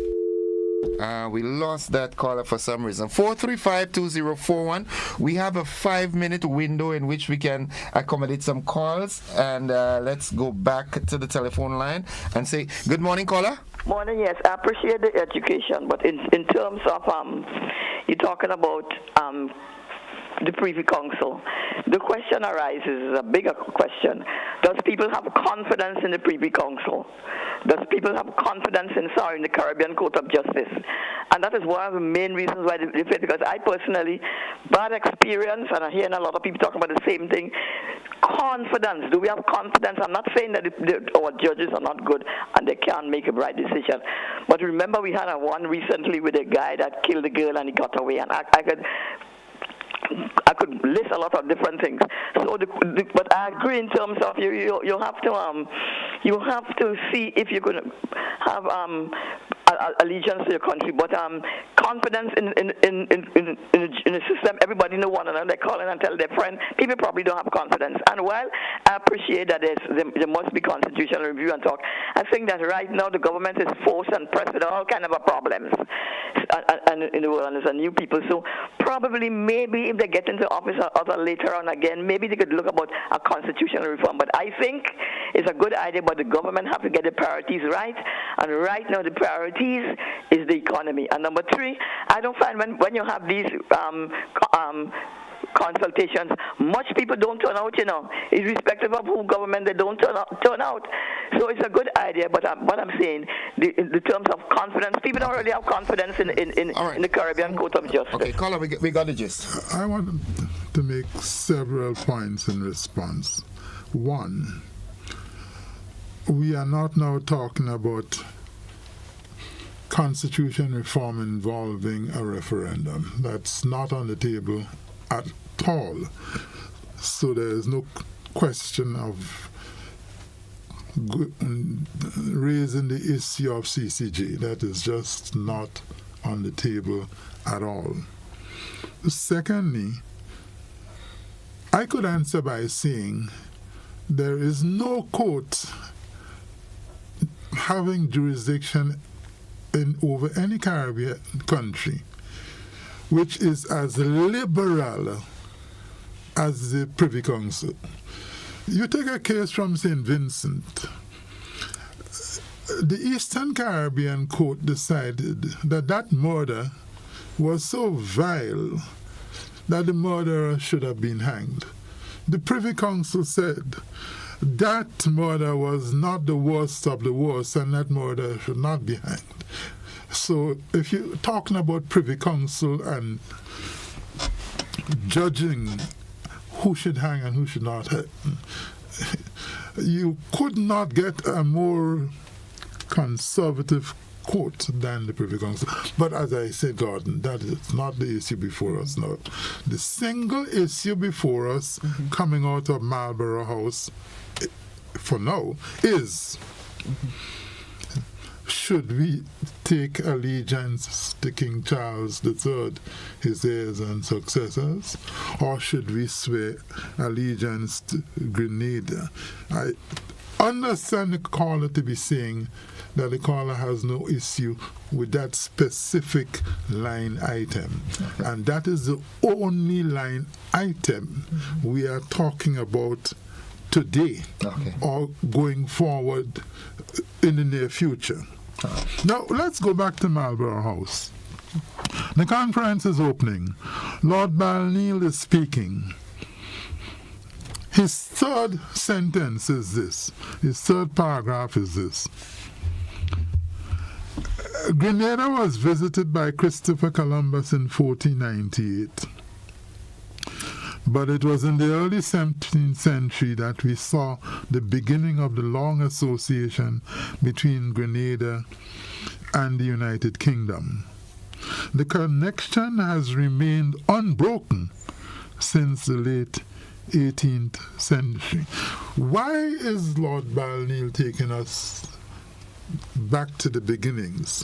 We lost that caller for some reason. 435-2041. We have a 5-minute window in which we can accommodate some calls. And let's go back to the telephone line and say, good morning, caller. Morning, yes. I appreciate the education. But in terms of, you're talking about the Privy Council. The question arises, a bigger question. Does people have confidence in the Privy Council? Does people have confidence in the Caribbean Court of Justice? And that is one of the main reasons why they fail, because I personally, bad experience, and I'm hearing a lot of people talking about the same thing. Confidence. Do we have confidence? I'm not saying that our judges are not good and they can't make a right decision. But remember, we had one recently with a guy that killed a girl and he got away. And I could list a lot of different things. So, but I agree in terms of you have to see if you're going to have allegiance to your country. But confidence in the system. Everybody know one another. They call in and tell their friend. People probably don't have confidence. And while I appreciate that there must be constitutional review and talk, I think that right now the government is forced and pressed with all kind of problems and in the world, and there's a new people. So probably maybe if they get into office or later on again, maybe they could look about a constitutional reform. But I think it's a good idea, but the government have to get the priorities right. And right now the priorities is the economy. And number three, I don't find when you have these consultations, much people don't turn out, irrespective of who government, they don't turn out. So it's a good idea, but what I'm saying, the terms of confidence, people don't really have confidence in the Caribbean Court of Justice. Okay, caller, we got the gist. I want to make several points in response. One, we are not now talking about constitution reform involving a referendum. That's not on the table at all. So there is no question of raising the issue of CCJ. That is just not on the table at all. Secondly, I could answer by saying there is no court having jurisdiction over any Caribbean country which is as liberal as the Privy Council. You take a case from St. Vincent. The Eastern Caribbean Court decided that murder was so vile that the murderer should have been hanged. The Privy Council said that murder was not the worst of the worst and that murder should not be hanged. So if you're talking about Privy Council and judging who should hang and who should not hang, you could not get a more conservative court than the Privy Council. But as I said, Gordon, that is not the issue before us now. The single issue before us coming out of Marlborough House for now is should we take allegiance to King Charles III, his heirs and successors, or should we swear allegiance to Grenada? I understand the caller to be saying that the caller has no issue with that specific line item. And that is the only line item we are talking about today or going forward in the near future. Now, let's go back to Marlborough House. The conference is opening. Lord Balneil is speaking. His third sentence is this. His third paragraph is this. Grenada was visited by Christopher Columbus in 1498. But it was in the early 17th century that we saw the beginning of the long association between Grenada and the United Kingdom. The connection has remained unbroken since the late 18th century. Why is Lord Balneil taking us back to the beginnings?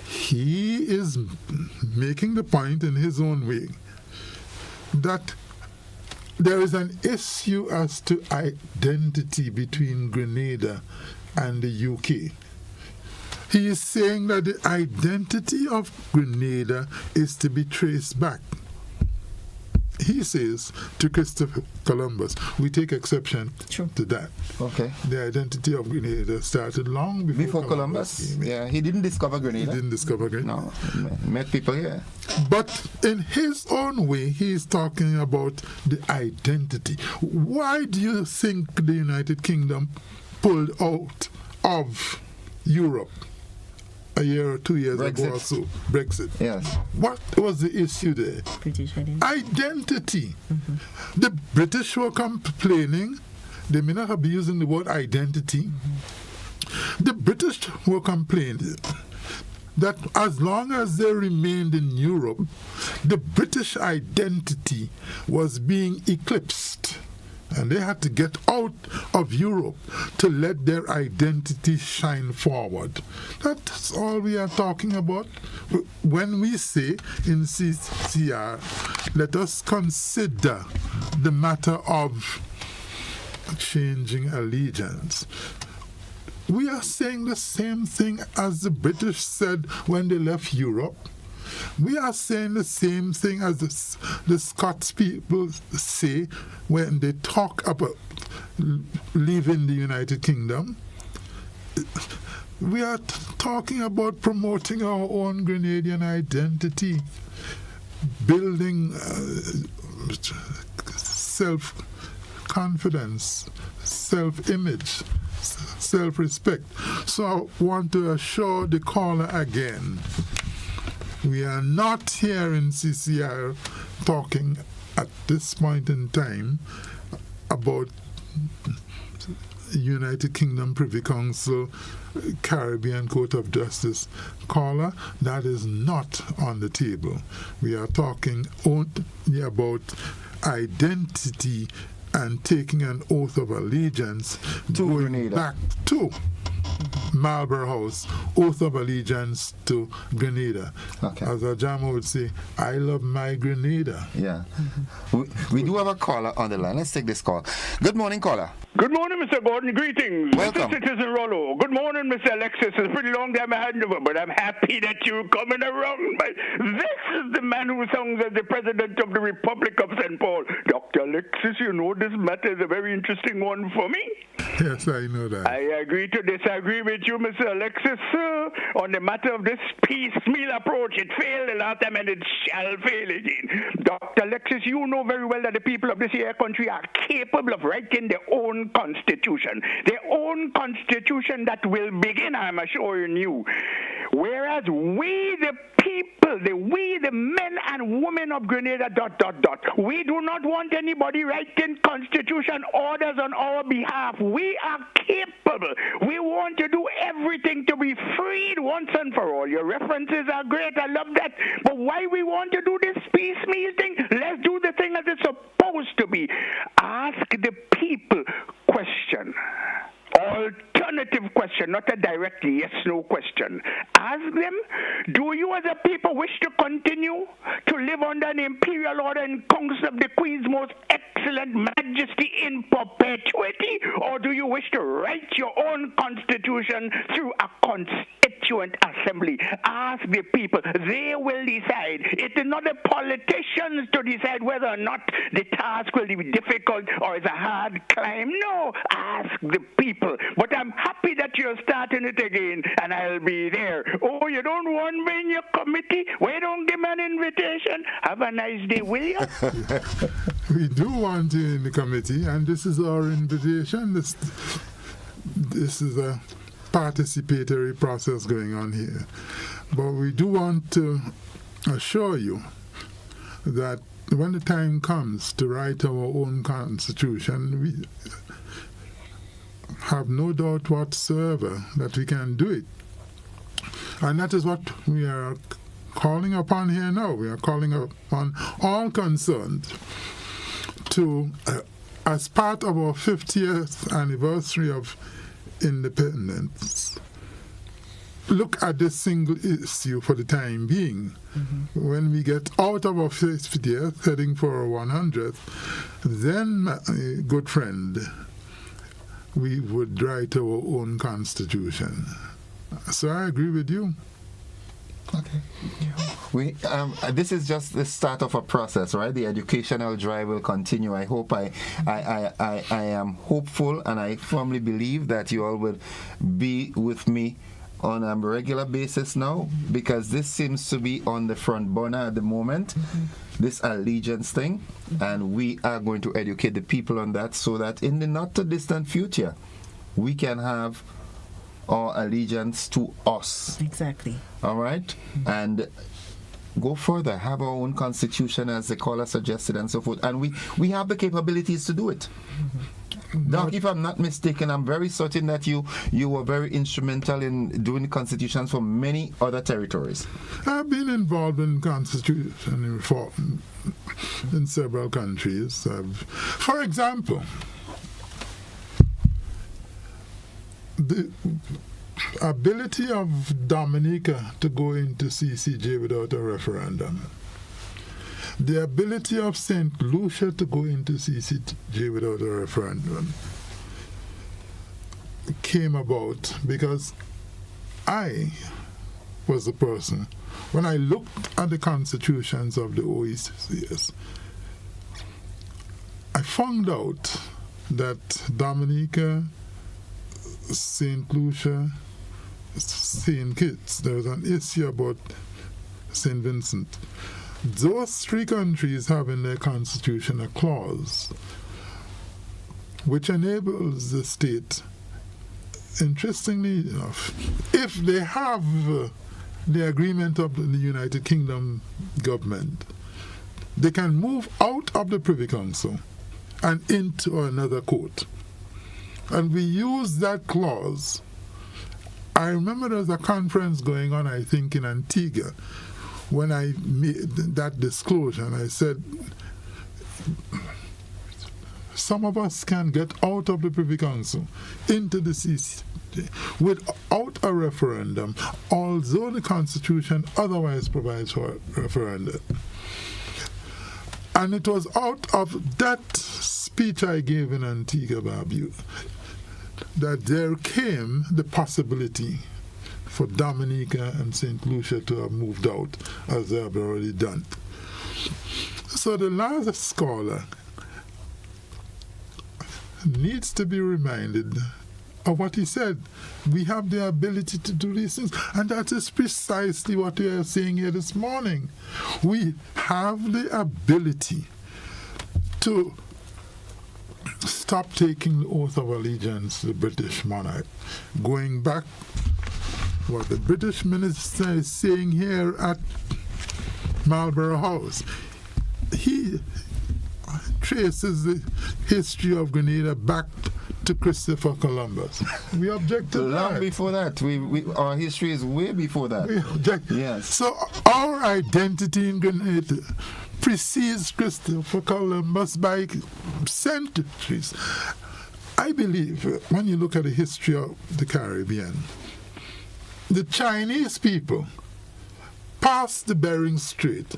He is making the point in his own way that there is an issue as to identity between Grenada and the UK. He is saying that the identity of Grenada is to be traced back. He says to Christopher Columbus, we take exception to that. Okay. The identity of Grenada started long before Columbus. Yeah, he didn't discover Grenada. He didn't discover Grenada. No, he met people here. But in his own way, he is talking about the identity. Why do you think the United Kingdom pulled out of Europe a year or 2 years ago or so? Brexit. Yes. What was the issue there? British identity. The British were complaining. They may not have been using the word identity. The British were complaining that as long as they remained in Europe, the British identity was being eclipsed And they had to get out of Europe to let their identity shine forward. That's all we are talking about. When we say in CCR, let us consider the matter of changing allegiance. We are saying the same thing as the British said when they left Europe. We are saying the same thing as the Scots people say when they talk about leaving the United Kingdom. We are talking about promoting our own Grenadian identity, building self-confidence, self-image, self-respect. So I want to assure the caller again, we are not here in CCR talking at this point in time about United Kingdom Privy Council, Caribbean Court of Justice. Caller, that is not on the table. We are talking only about identity and taking an oath of allegiance to going Grenada. Back to Marlborough House, oath of allegiance to Grenada. Okay. As Ajama would say, I love my Grenada. Yeah. We do have a caller on the line. Let's take this call. Good morning, caller. Good morning, Mr. Gordon. Greetings. Welcome. Mr. Citizen Rollo. Good morning, Mr. Alexis. It's a pretty long time I hadn't over, but I'm happy that you're coming around. But this is the man who songs as the President of the Republic of St. Paul. Dr. Alexis, you know this matter is a very interesting one for me. Yes, I know that. I agree to disagree with you, Mr. Alexis, on the matter of this piecemeal approach. It failed the last time and it shall fail again. Dr. Alexis, you know very well that the people of this here country are capable of writing their own constitution. Their own constitution that will begin, I'm assuring you. Whereas we, the people, we, the men and women of Grenada, ... we do not want anybody writing constitution orders on our behalf. We are capable. We want to do everything to be freed once and for all. Your references are great. I love that. But why we want to do this piecemeal thing? Let's do the thing as it's supposed to be. Ask the people question. Alternative question, not a direct yes-no question. Ask them, do you as a people wish to continue to live under an imperial order and council of the Queen's most excellent majesty in perpetuity? Or do you wish to write your own constitution through a constituent assembly? Ask the people. They will decide. It is not the politicians to decide whether or not the task will be difficult or is a hard climb. No, ask the people. But I'm happy that you're starting it again, and I'll be there. Oh, you don't want me in your committee? Well, don't give me an invitation. Have a nice day, will you? We do want you in the committee, and this is our invitation. This is a participatory process going on here. But we do want to assure you that when the time comes to write our own constitution, we have no doubt whatsoever that we can do it. And that is what we are calling upon here now. We are calling upon all concerned to, as part of our 50th anniversary of independence, look at this single issue for the time being. Mm-hmm. When we get out of our 50th, heading for our 100th, then, my good friend, we would write our own constitution. So I agree with you. Okay. We this is just the start of a process, right? The educational drive will continue. I hope I am hopeful, and I firmly believe that you all will be with me on a regular basis now, because this seems to be on the front burner at the moment, this allegiance thing, and we are going to educate the people on that so that in the not too distant future we can have our allegiance to us. Exactly. All right? And go further, have our own constitution as the caller suggested and so forth, and we have the capabilities to do it. Doc, if I'm not mistaken, I'm very certain that you were very instrumental in doing the constitutions for many other territories. I've been involved in constitution reform in several countries. For example, the ability of Dominica to go into CCJ without a referendum, the ability of St. Lucia to go into CCJ without a referendum came about because I was the person, when I looked at the constitutions of the OECs, I found out that Dominica, St. Lucia, St. Kitts, there was an issue about St. Vincent. Those three countries have in their constitution a clause which enables the state, interestingly enough, if they have the agreement of the United Kingdom government, they can move out of the Privy Council and into another court. And we use that clause. I remember there was a conference going on, I think, in Antigua, when I made that disclosure, and I said, some of us can get out of the Privy Council into the CCJ without a referendum, although the Constitution otherwise provides for a referendum. And it was out of that speech I gave in Antigua Barbuda that there came the possibility for Dominica and St. Lucia to have moved out, as they have already done. So the last scholar needs to be reminded of what he said. We have the ability to do these things, and that is precisely what we are saying here this morning. We have the ability to stop taking the oath of allegiance to the British monarch. Going back, what the British minister is saying here at Marlborough House, he traces the history of Grenada back to Christopher Columbus. We object to long that. Before that. Our history is way before that. We object. Yes. So our identity in Grenada precedes Christopher Columbus by centuries. I believe when you look at the history of the Caribbean, the Chinese people passed the Bering Strait,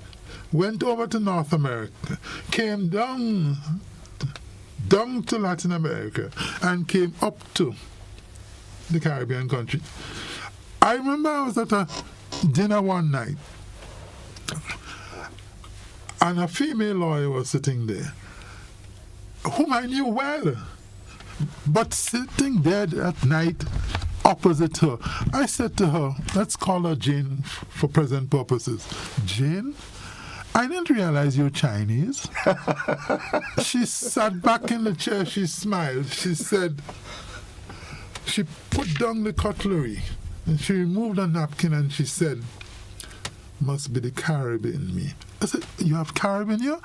went over to North America, came down to Latin America, and came up to the Caribbean country. I remember I was at a dinner one night, and a female lawyer was sitting there, whom I knew well, but sitting there at night opposite her. I said to her, let's call her Jane for present purposes. Jane, I didn't realize you're Chinese. She sat back in the chair, she smiled, she said, she put down the cutlery and she removed a napkin and she said, must be the Carib in me. I said, you have Carib in you?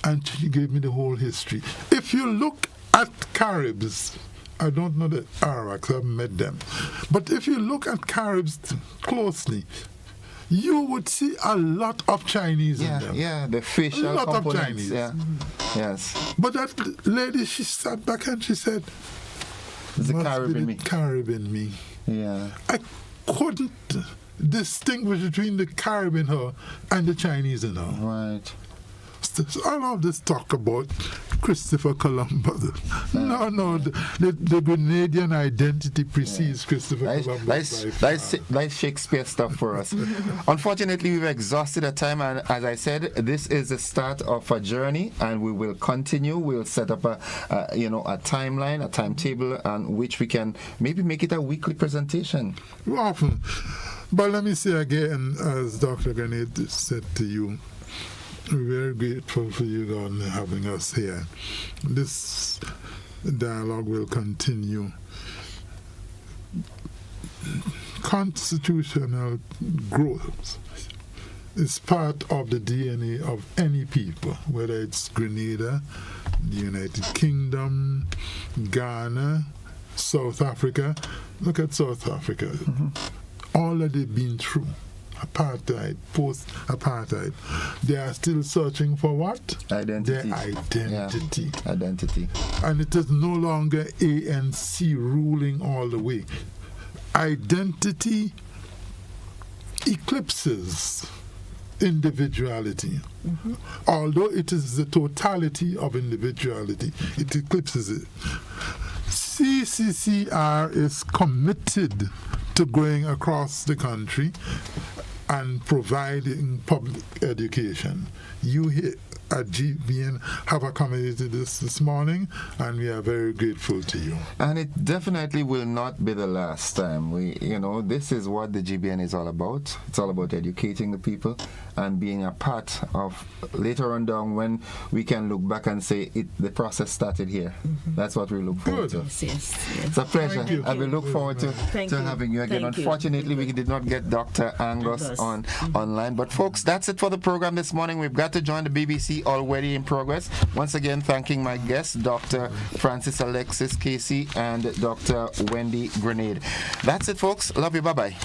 And she gave me the whole history. If you look at Caribs, I don't know the Arawaks, I haven't met them. But if you look at Caribs closely, you would see a lot of Chinese in them. Yeah, the facial components. A lot components. of Chinese. Yeah. Yes. But that lady, she sat back and she said, the Carib in me. Carib in me. Yeah. I couldn't distinguish between the Carib in her and the Chinese in her. Right. So all of this talk about Christopher Columbus. No, the Grenadian identity precedes Christopher Columbus. That's Shakespeare stuff for us. Unfortunately, we've exhausted the time, and as I said, this is the start of a journey, and we will continue. We'll set up a timeline, a timetable, on which we can maybe make it a weekly presentation. Often. But let me say again, as Dr. Grenade said to you, we're very grateful for you, God, having us here. This dialogue will continue. Constitutional growth is part of the DNA of any people, whether it's Grenada, the United Kingdom, Ghana, South Africa. Look at South Africa. All that they've been through, apartheid, post-apartheid, they are still searching for what? Identity. Their identity. Yeah. Identity. And it is no longer ANC ruling all the way. Identity eclipses individuality. Although it is the totality of individuality, it eclipses it. CCCR is committed to going across the country and providing public education. You here at GBN have accommodated this morning, and we are very grateful to you. And it definitely will not be the last time. This is what the GBN is all about. It's all about educating the people and being a part of later on down when we can look back and say the process started here. That's what we look forward to. Yes. It's a pleasure. I will look forward to having you again. Unfortunately, we did not get Dr. Angus online. But folks, that's it for the program this morning. We've got to join the BBC already in progress. Once again, thanking my guests, Dr. Francis Alexis Casey and Dr. Wendy Grenade. That's it, folks. Love you. Bye-bye.